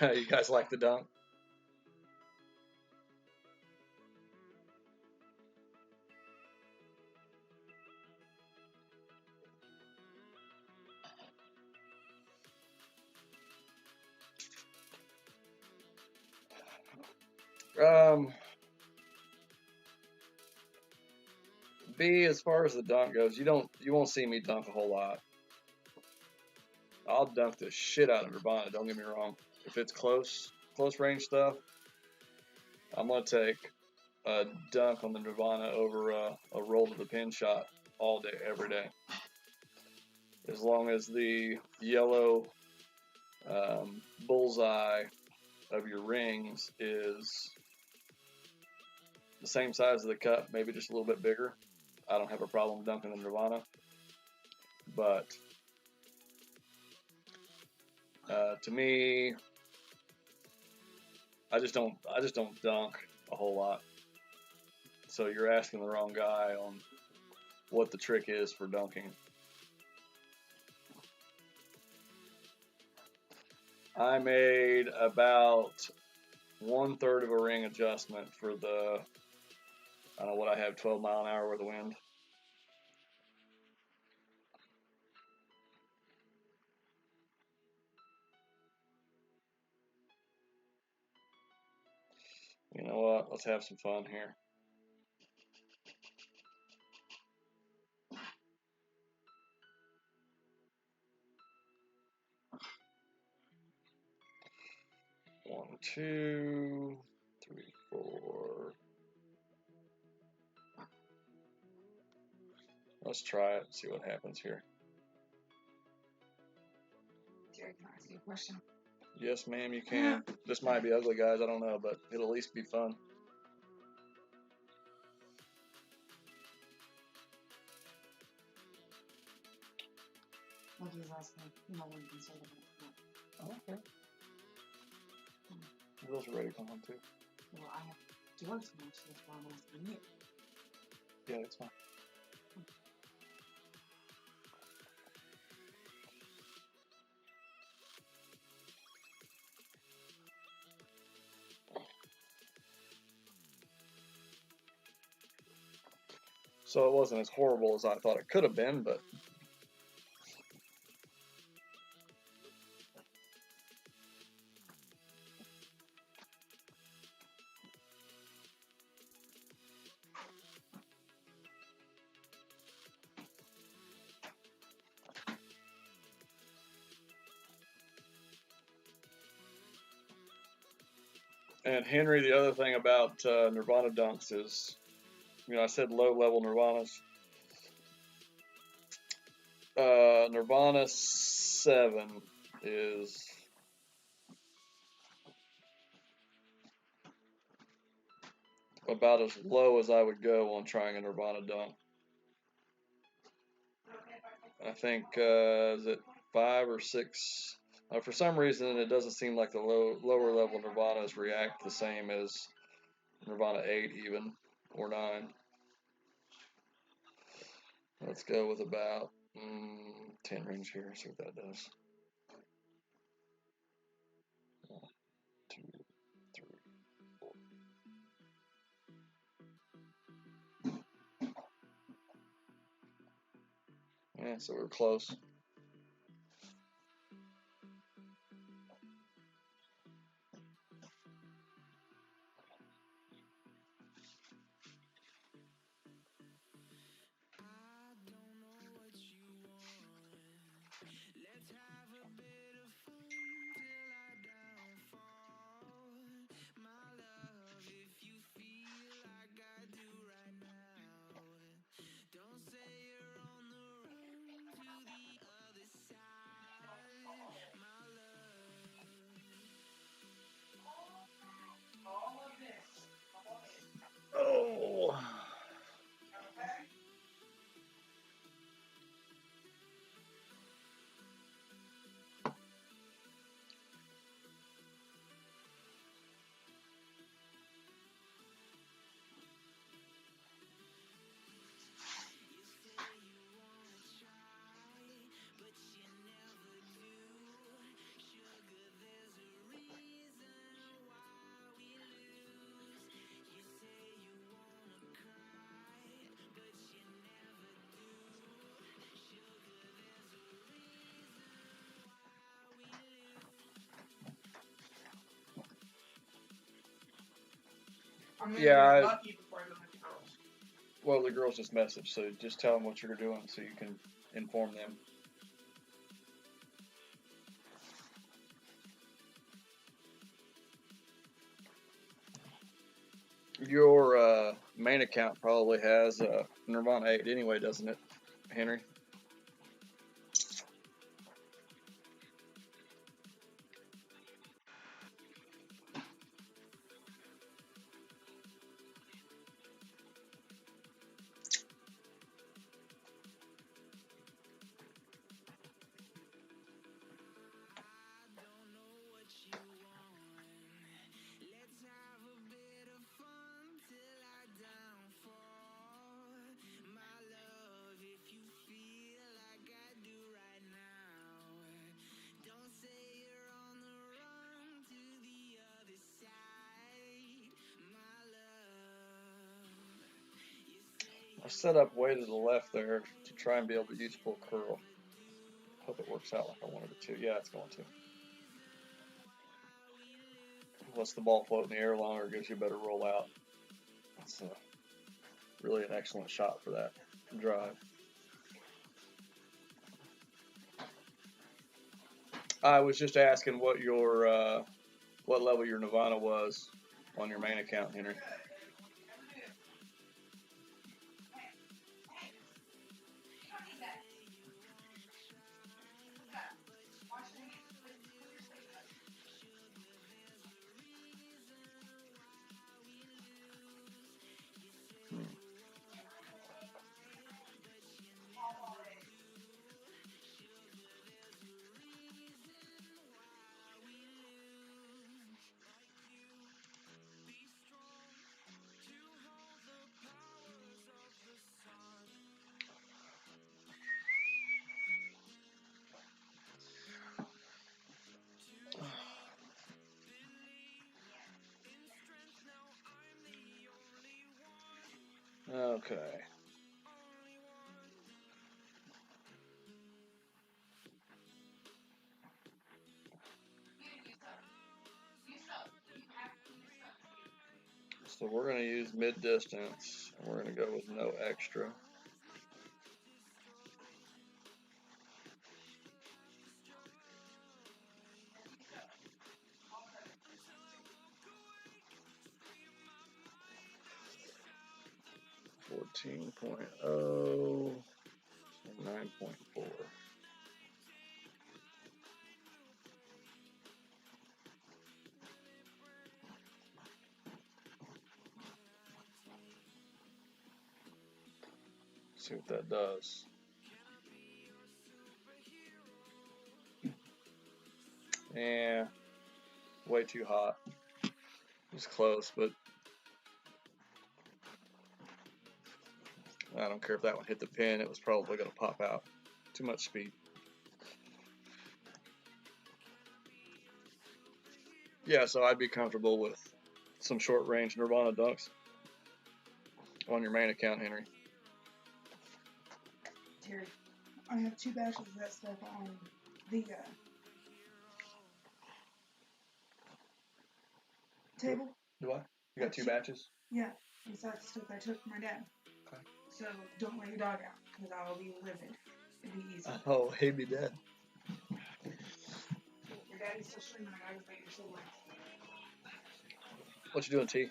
You guys like the dunk? B, as far as the dunk goes, you won't see me dunk a whole lot. I'll dunk the shit out of Nirvana, don't get me wrong. If it's close range stuff, I'm gonna take a dunk on the Nirvana over a roll to the pin shot all day, every day. As long as the yellow bullseye of your rings is the same size of the cup, maybe just a little bit bigger, I don't have a problem dunking the Nirvana. But to me, I just don't dunk a whole lot. So you're asking the wrong guy on what the trick is for dunking. I made about 1/3 of a ring adjustment for the, I don't know what I have, 12 mile an hour with the wind. You know what? Let's have some fun here. One, 2, 3, 4. Let's try it and see what happens here. Jerry, can I ask you a question? Yes, ma'am, you can. This might be ugly, guys. I don't know, but it'll at least be fun. Well, just ask me, when you can say that. Okay. Those are ready to come on too. Well, I have to work so much, that's why I'm asking you. Yeah, it's fine. So it wasn't as horrible as I thought it could have been, but and Henry, the other thing about Nirvana dunks is, you know, I said low level Nirvanas. Nirvana 7 is about as low as I would go on trying a Nirvana dunk. I think is it 5 or 6? For some reason, it doesn't seem like the lower level Nirvanas react the same as Nirvana 8 even, or 9. Let's go with about 10 rings here, see what that does. 1, 2, 3, 4. Yeah, so we're close. Oh. Yeah, well, the girls just messaged, so just tell them what you're doing so you can inform them. Your main account probably has Nirvana 8 anyway, doesn't it, Henry? I set up way to the left there to try and be able to use full curl. Hope it works out like I wanted it to. Yeah, it's going to. Lets the ball float in the air longer, gives you a better rollout. It's really an excellent shot for that drive. I was just asking what your what level your Nirvana was on your main account, Henry. Okay. So we're going to use mid-distance, and we're going to go with no extra. .0, 9.4. See what that does. Yeah, way too hot. It was close, but I don't care if that one hit the pin. It was probably going to pop out. Too much speed. Yeah, so I'd be comfortable with some short-range Nirvana dunks on your main account, Henry. Terry, I have 2 batches of that stuff on the table. Do I? You got 2 batches? Yeah, besides the stuff I took from my dad. Okay. So don't let your dog out, because I'll be livid. It'd be easy. Oh, he'd be dead. Your daddy's still streaming, I gotta you're still alive. What you doing, T?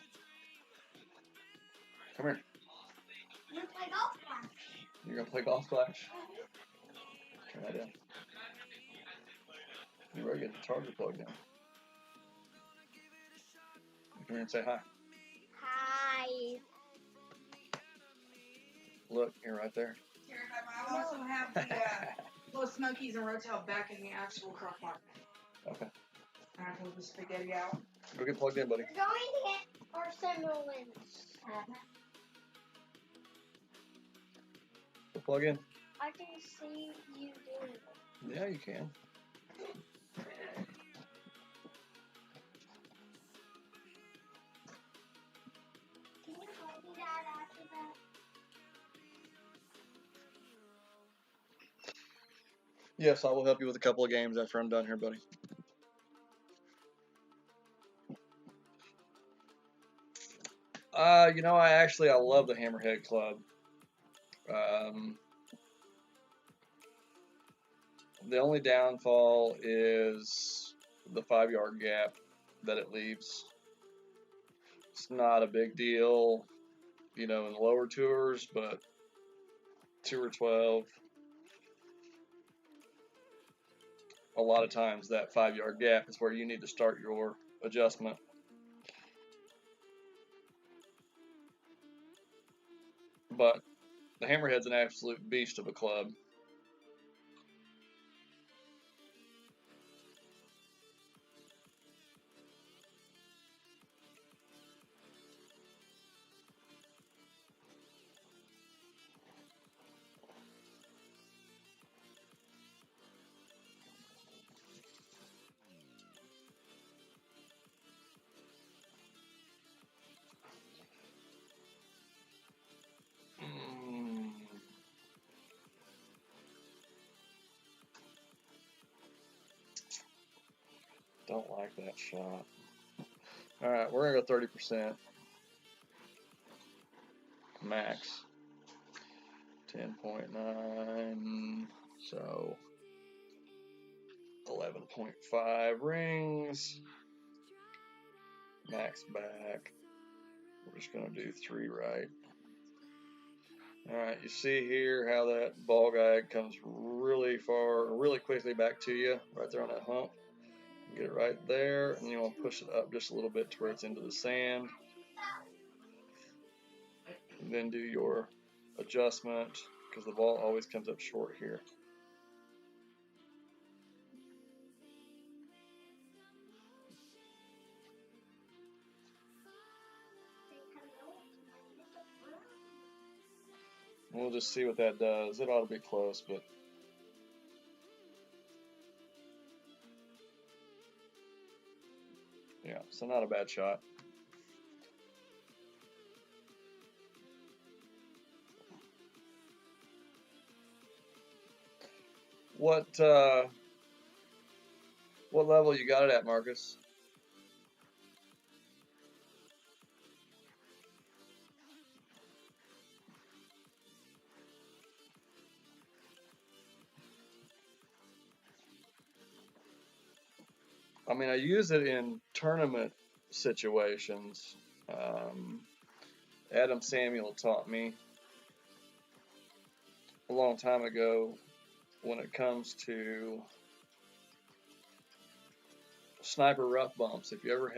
Come here. I'm gonna play golf clash. You're going to play golf clash? Turn that down. You better get the charger plugged in. Come here and say hi. Hi. Look, you're right there. Terry, I also have the little Smokies and Rotel back in the actual crock pot. Okay. And I pulled the spaghetti out. Go get plugged in, buddy. We're going to get our Cinderlands. Go plug in. I can see you doing it. Yeah, you can. Can you help me that after that? Yes, I will help you with a couple of games after I'm done here, buddy. You know, I love the Hammerhead Club. The only downfall is the 5-yard gap that it leaves. It's not a big deal, you know, in the lower tours, but Tour 12, a lot of times that 5-yard gap is where you need to start your adjustment. But the Hammerhead's an absolute beast of a club. Don't like that shot. All right, we're gonna go 30% max. 10.9, so 11.5 rings. Max back. We're just gonna do 3 right. All right, you see here how that ball guide comes really far, really quickly back to you, right there on that hump. Get it right there, and you want to push it up just a little bit to where it's into the sand. And then do your adjustment, because the ball always comes up short here. We'll just see what that does. It ought to be close, but yeah, so not a bad shot. What level you got it at, Marcus? I mean, I use it in tournament situations. Adam Samuel taught me a long time ago when it comes to sniper rough bumps. If you ever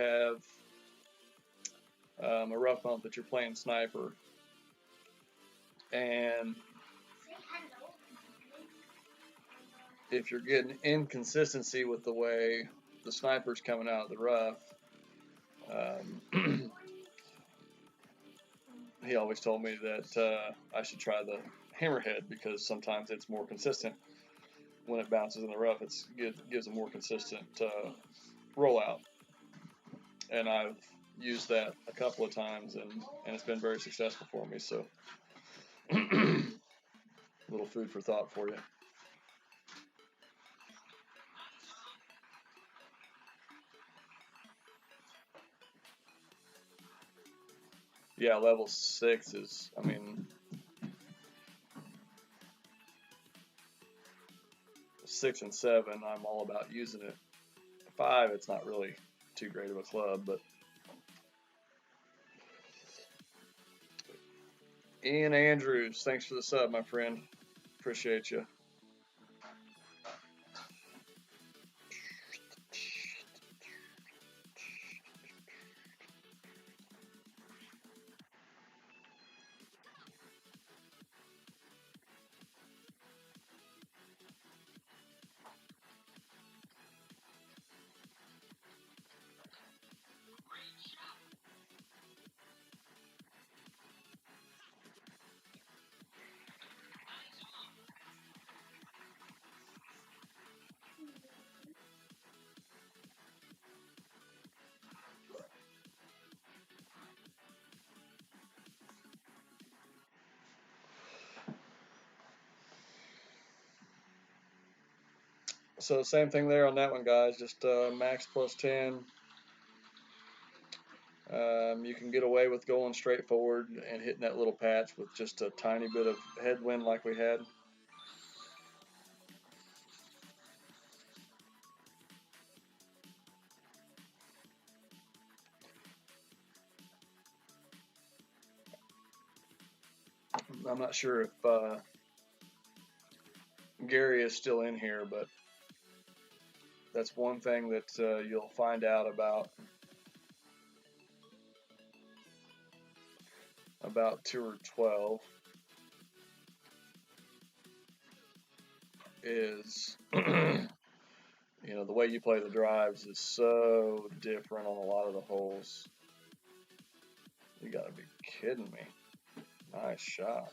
have a rough bump that you're playing sniper, and if you're getting inconsistency with the way the sniper's coming out of the rough, he always told me that I should try the hammerhead because sometimes it's more consistent when it bounces in the rough. It gives a more consistent rollout, and I've used that a couple of times, and it's been very successful for me. So, a little food for thought for you. Yeah, level 6 is, I mean, 6 and 7, I'm all about using it. 5, it's not really too great of a club, but Ian Andrews, thanks for the sub, my friend. Appreciate you. So same thing there on that one, guys. Just max plus 10. You can get away with going straight forward and hitting that little patch with just a tiny bit of headwind like we had. I'm not sure if Gary is still in here, but that's one thing that you'll find out about Tour 12 is, you know, the way you play the drives is so different on a lot of the holes. You gotta be kidding me. Nice shot.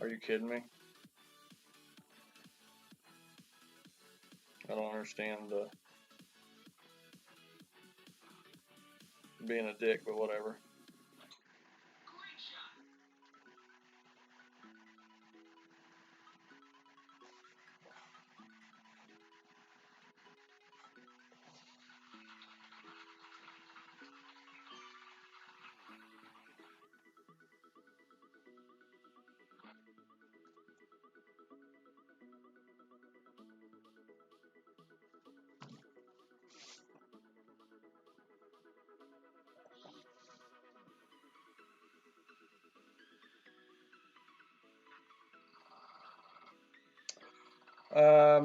Are you kidding me? I don't understand being a dick, but whatever.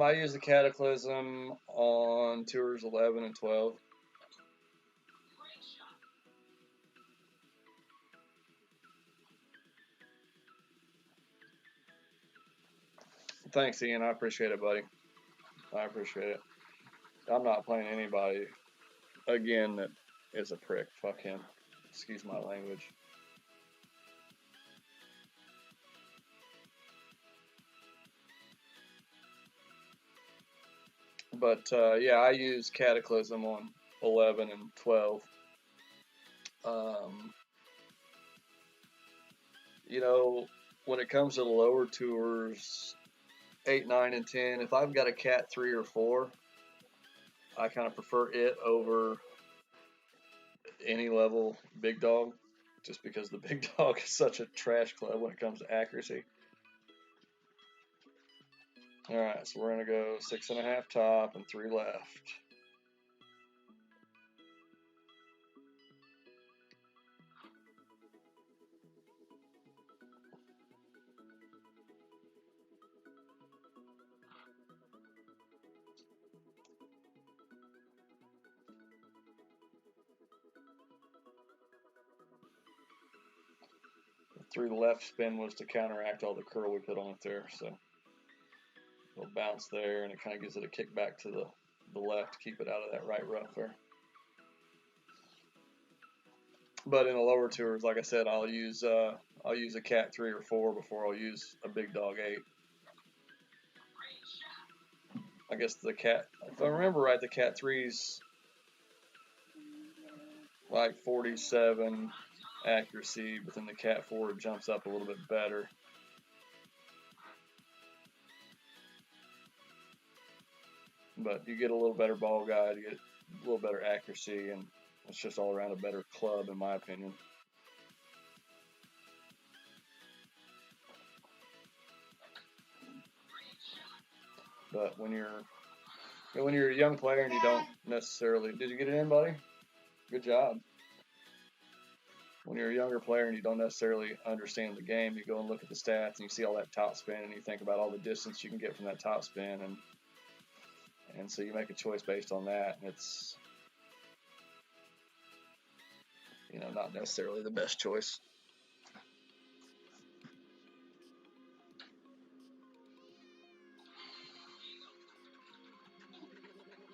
I use the Cataclysm on tours 11 and 12. Thanks, Ian. I appreciate it, buddy. I appreciate it. I'm not playing anybody again that is a prick. Fuck him. Excuse my language. But yeah, I use Cataclysm on 11 and 12. You know, when it comes to the lower tours, 8, 9, and 10, if I've got a Cat 3 or 4, I kind of prefer it over any level big dog. just because the big dog is such a trash club when it comes to accuracy. Alright, so we're going to go 6.5 top and 3 left. The 3 left spin was to counteract all the curl we put on it there, so it'll bounce there, and it kind of gives it a kick back to the left to keep it out of that right rough there. But in the lower tours, like I said, I'll use a cat 3 or 4 before I'll use a big dog 8. I guess the cat, if I remember right, the cat 3's like 47 accuracy, but then the cat 4 jumps up a little bit better. But you get a little better ball guide, you get a little better accuracy, and it's just all around a better club in my opinion. But when you're a young player and you don't necessarily, did you get it in, buddy? Good job. When you're a younger player and you don't necessarily understand the game, you go and look at the stats and you see all that top spin and you think about all the distance you can get from that top spin, and so you make a choice based on that, and it's, you know, not necessarily the best choice.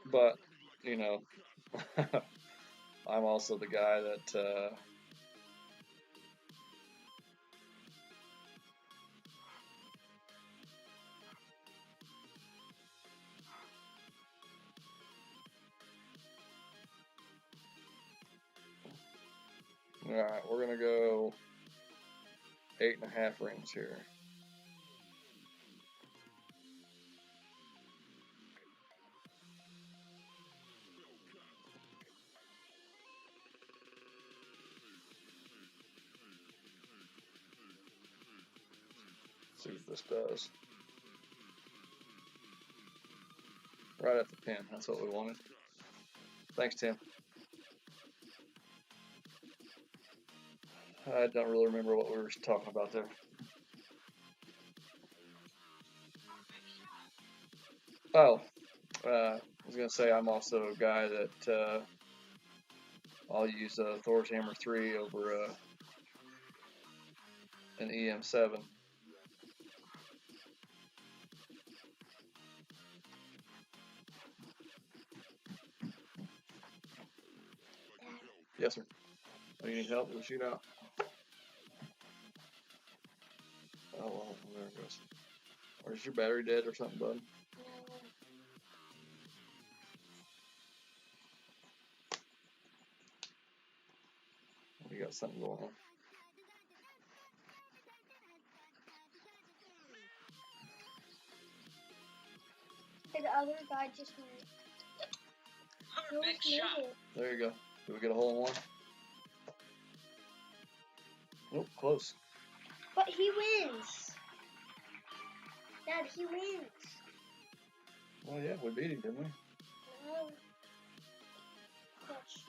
But, you know, I'm also the guy that alright, we're gonna go 8.5 rings here. See what this does. Right at the pin, that's what we wanted. Thanks, Tim. I don't really remember what we were talking about there. Oh, I was going to say I'm also a guy that I'll use Thor's Hammer 3 over an EM7. Yes, sir. Do you need help with the shootout? Oh, well, there it goes. Or is your battery dead or something, bud? You got something going on. The other guy just moved. There you go. Did we get a hole in one? Nope, close. But he wins. Dad, he wins. Well, yeah, we beat him, didn't we? No. Clutch.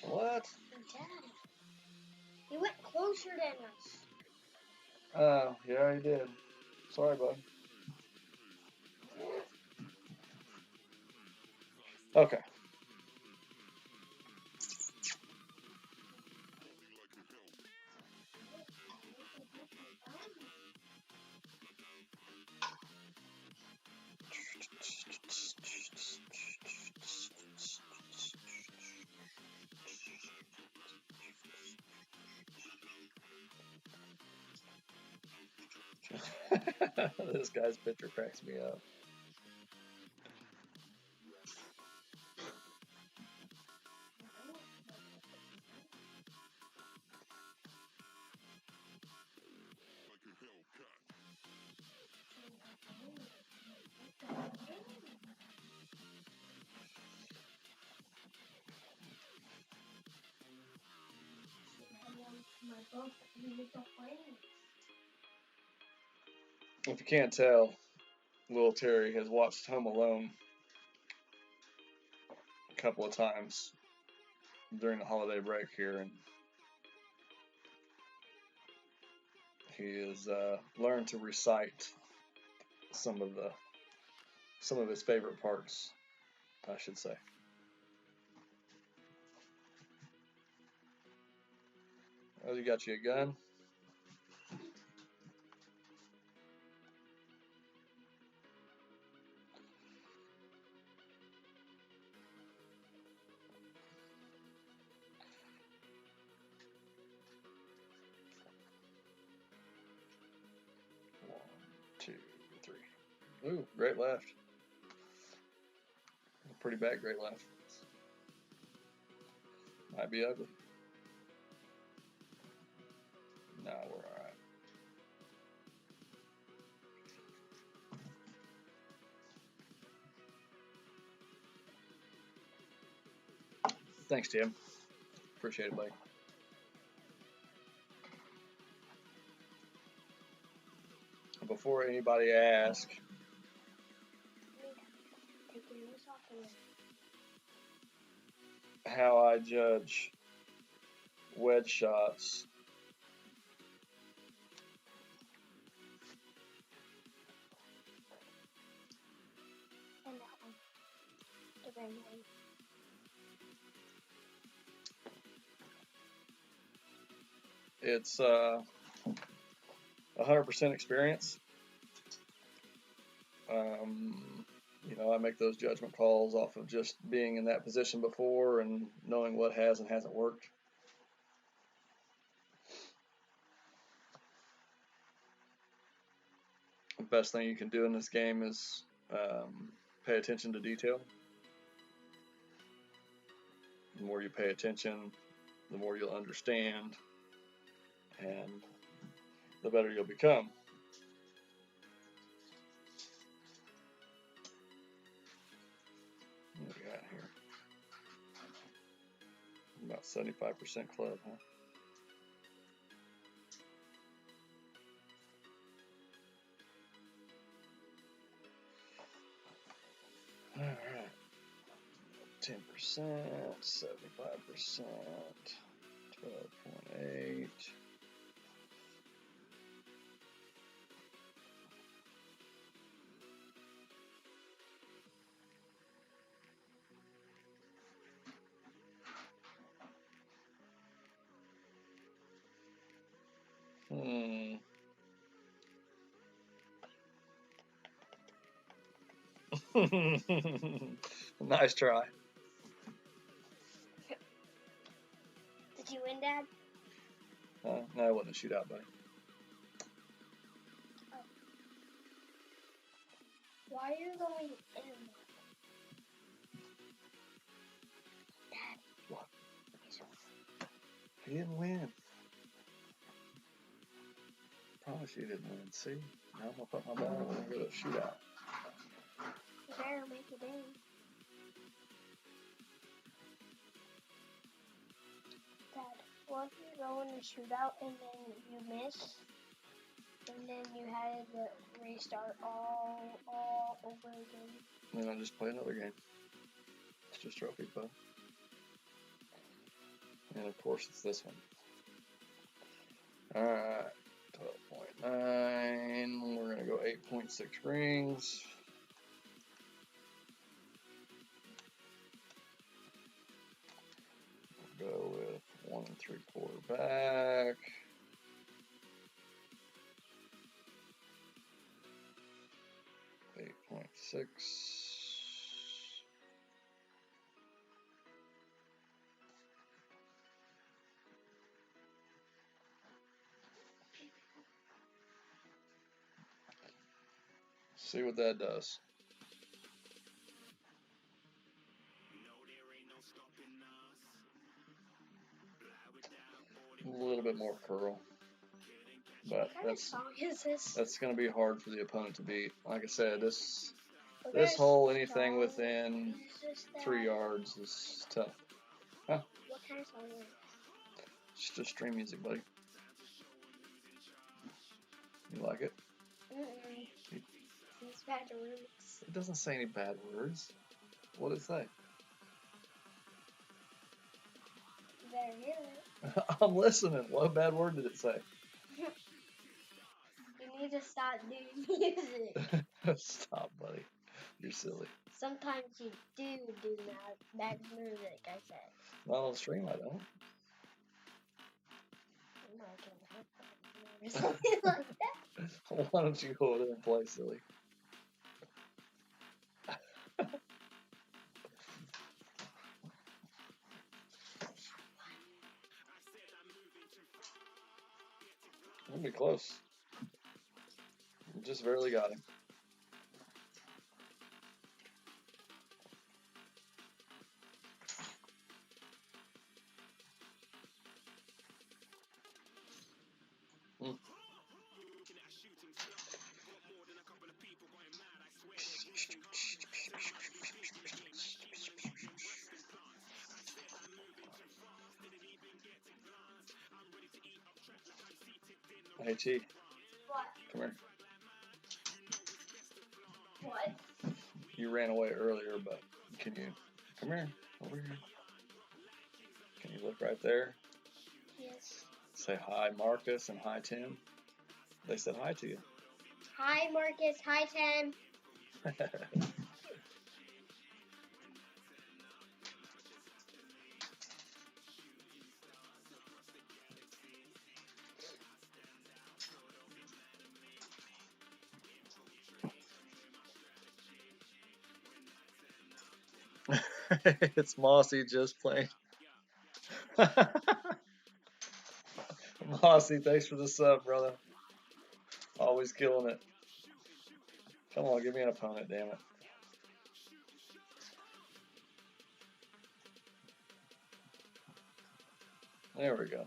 What? Dad. He went closer than us. Oh, yeah, he did. Sorry, bud. Okay. This guy's picture cracks me up. both with the flames. If you can't tell, little Terry has watched Home Alone a couple of times during the holiday break here, and he has learned to recite some of his favorite parts, I should say. Oh, you got you a gun? One, two, three. Ooh, great left. Pretty bad great left. Might be ugly. Nah, we're alright. Thanks, Tim. Appreciate it, buddy. Before anybody asks how I judge wedge shots, And that one. The red one. it's 100% experience. You know, I make those judgment calls off of just being in that position before and knowing what has and hasn't worked. The best thing you can do in this game is pay attention to detail. The more you pay attention, the more you'll understand, and the better you'll become. What do we got here? About 75% club, huh? All right. 10%, 75%, 12.8. Nice try. Did you win, Dad? No, it wasn't a shootout, buddy. Oh. Why are you going in? Dad. What? He didn't win. Promise you didn't win. See? Now I'm gonna put my ball and go to a shootout. You better make it in. Dad, what if you go in a shootout and then you miss? And then you had to restart all over again. Then I'll just play another game. It's just trophy club. And of course it's this one. Alright. 12.9. We're gonna go 8.6 rings. We'll go with 1 3/4 back. .6. See what that does. A little bit more curl, but that's going to be hard for the opponent to beat. Like I said, this hole, anything within 3 yards is tough. Huh? What kind of song is it? It's just stream music, buddy. You like it? These bad words. It doesn't say any bad words. What did it say? You better hear it. I'm listening. What bad word did it say? You need to stop doing music. Stop, buddy. You're silly. Sometimes you do bad music, I said. Not on stream, I don't. I'm not gonna hurt that or something like that. Why don't you go over there and play, silly? We'll be close. We just barely got him. Hey, T. What? Come here. What? You ran away earlier, but can you come here? Over here. Can you look right there? Yes. Say hi, Marcus, and hi, Tim. They said hi to you. Hi, Marcus. Hi, Tim. It's Mossy just playing. Mossy, thanks for the sub, brother. Always killing it. Come on, give me an opponent, damn it. There we go.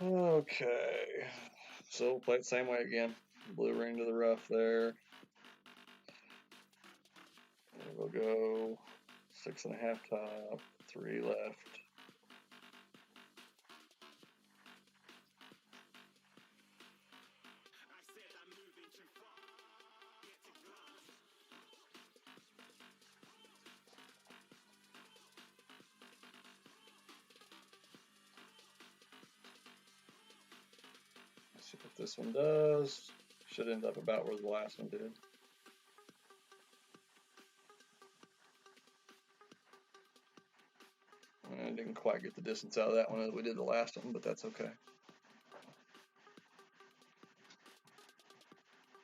Okay. So we'll play it the same way again. Blue ring to the rough there. We'll go 6.5 top, 3 left. Let's see what this one does. Should end up about where the last one did. I didn't quite get the distance out of that one as we did the last one, but that's okay.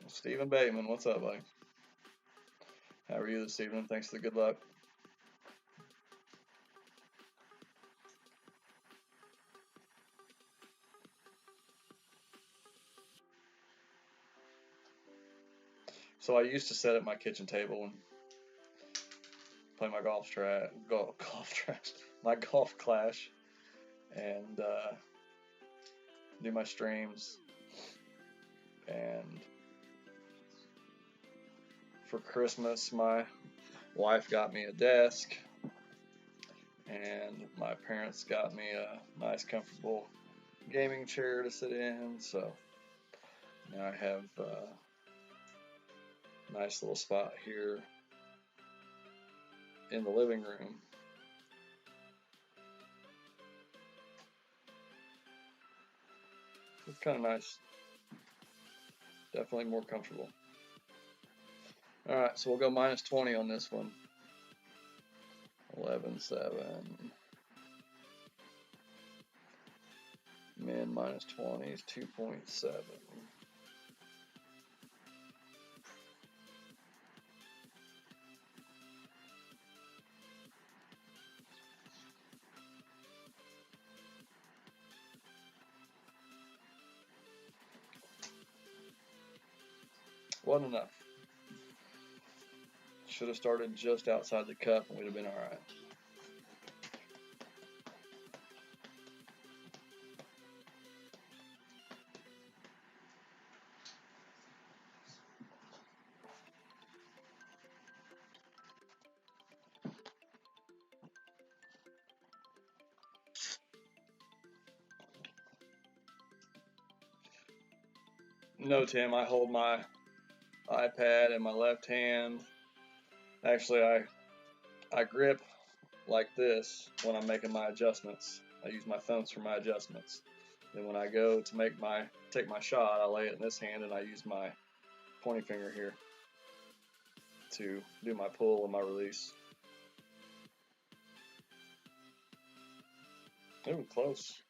Stephen Bateman, what's up, buddy? How are you this evening? Thanks for the good luck. So I used to sit at my kitchen table and play my my golf clash, and do my streams. And for Christmas, my wife got me a desk, and my parents got me a nice, comfortable gaming chair to sit in. So now I have a nice little spot here in the living room. It's kind of nice. Definitely more comfortable. Alright, so we'll go minus 20 on this one. 11-7. Min minus 20 is 2.7. Wasn't enough. Should have started just outside the cup and we'd have been alright. No, Tim, I hold my iPad in my left hand. Actually, I grip like this when I'm making my adjustments. I use my thumbs for my adjustments. Then when I go to take my shot, I lay it in this hand and I use my pointing finger here to do my pull and my release. Ooh, close.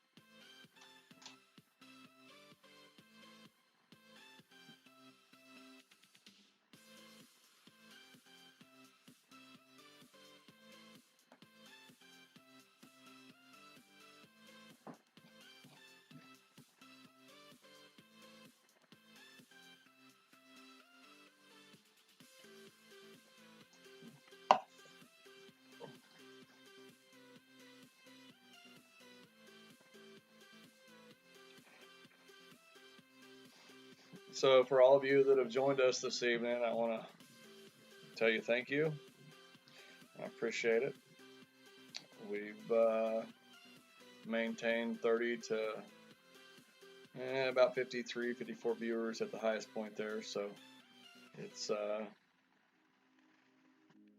So for all of you that have joined us this evening, I want to tell you thank you. I appreciate it. We've maintained 30 to about 53, 54 viewers at the highest point there. So it's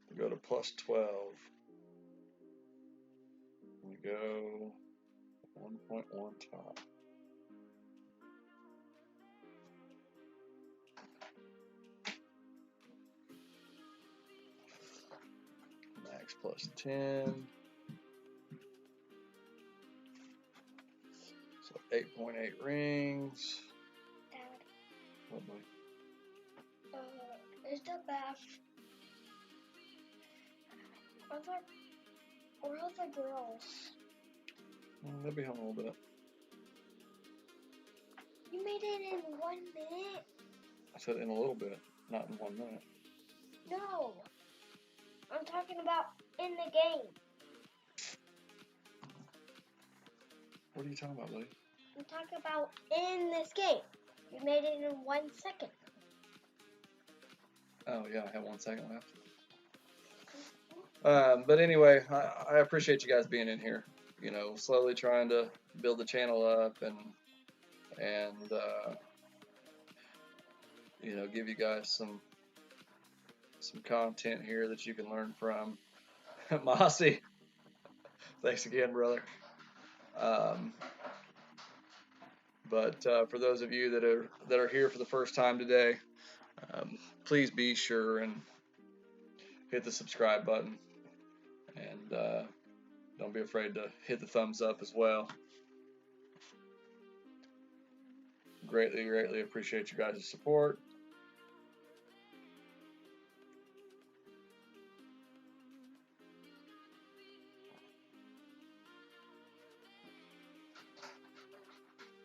we go to plus 12. We go 1.1 top. Max plus 10. So 8.8 rings. Dad, What, boy? is the bath? Where are the girls? They'll be home a little bit. You made it in 1 minute? I said in a little bit, not in 1 minute. No. I'm talking about in the game. What are you talking about, buddy? I'm talking about in this game. You made it in 1 second. Oh yeah, I have 1 second left. But anyway, I appreciate you guys being in here. You know, slowly trying to build the channel up and you know, give you guys some content here that you can learn from. Mossy, thanks again, brother. But for those of you that are here for the first time today, please be sure and hit the subscribe button, and don't be afraid to hit the thumbs up as well. Greatly appreciate you guys' support.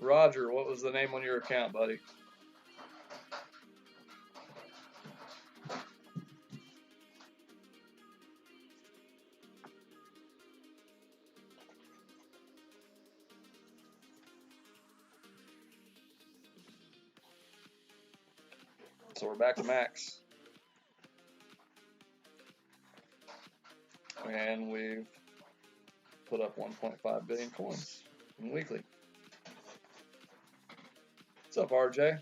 Roger, what was the name on your account, buddy? So we're back to max. And we've put up 1.5 billion coins in weekly. What's up, RJ?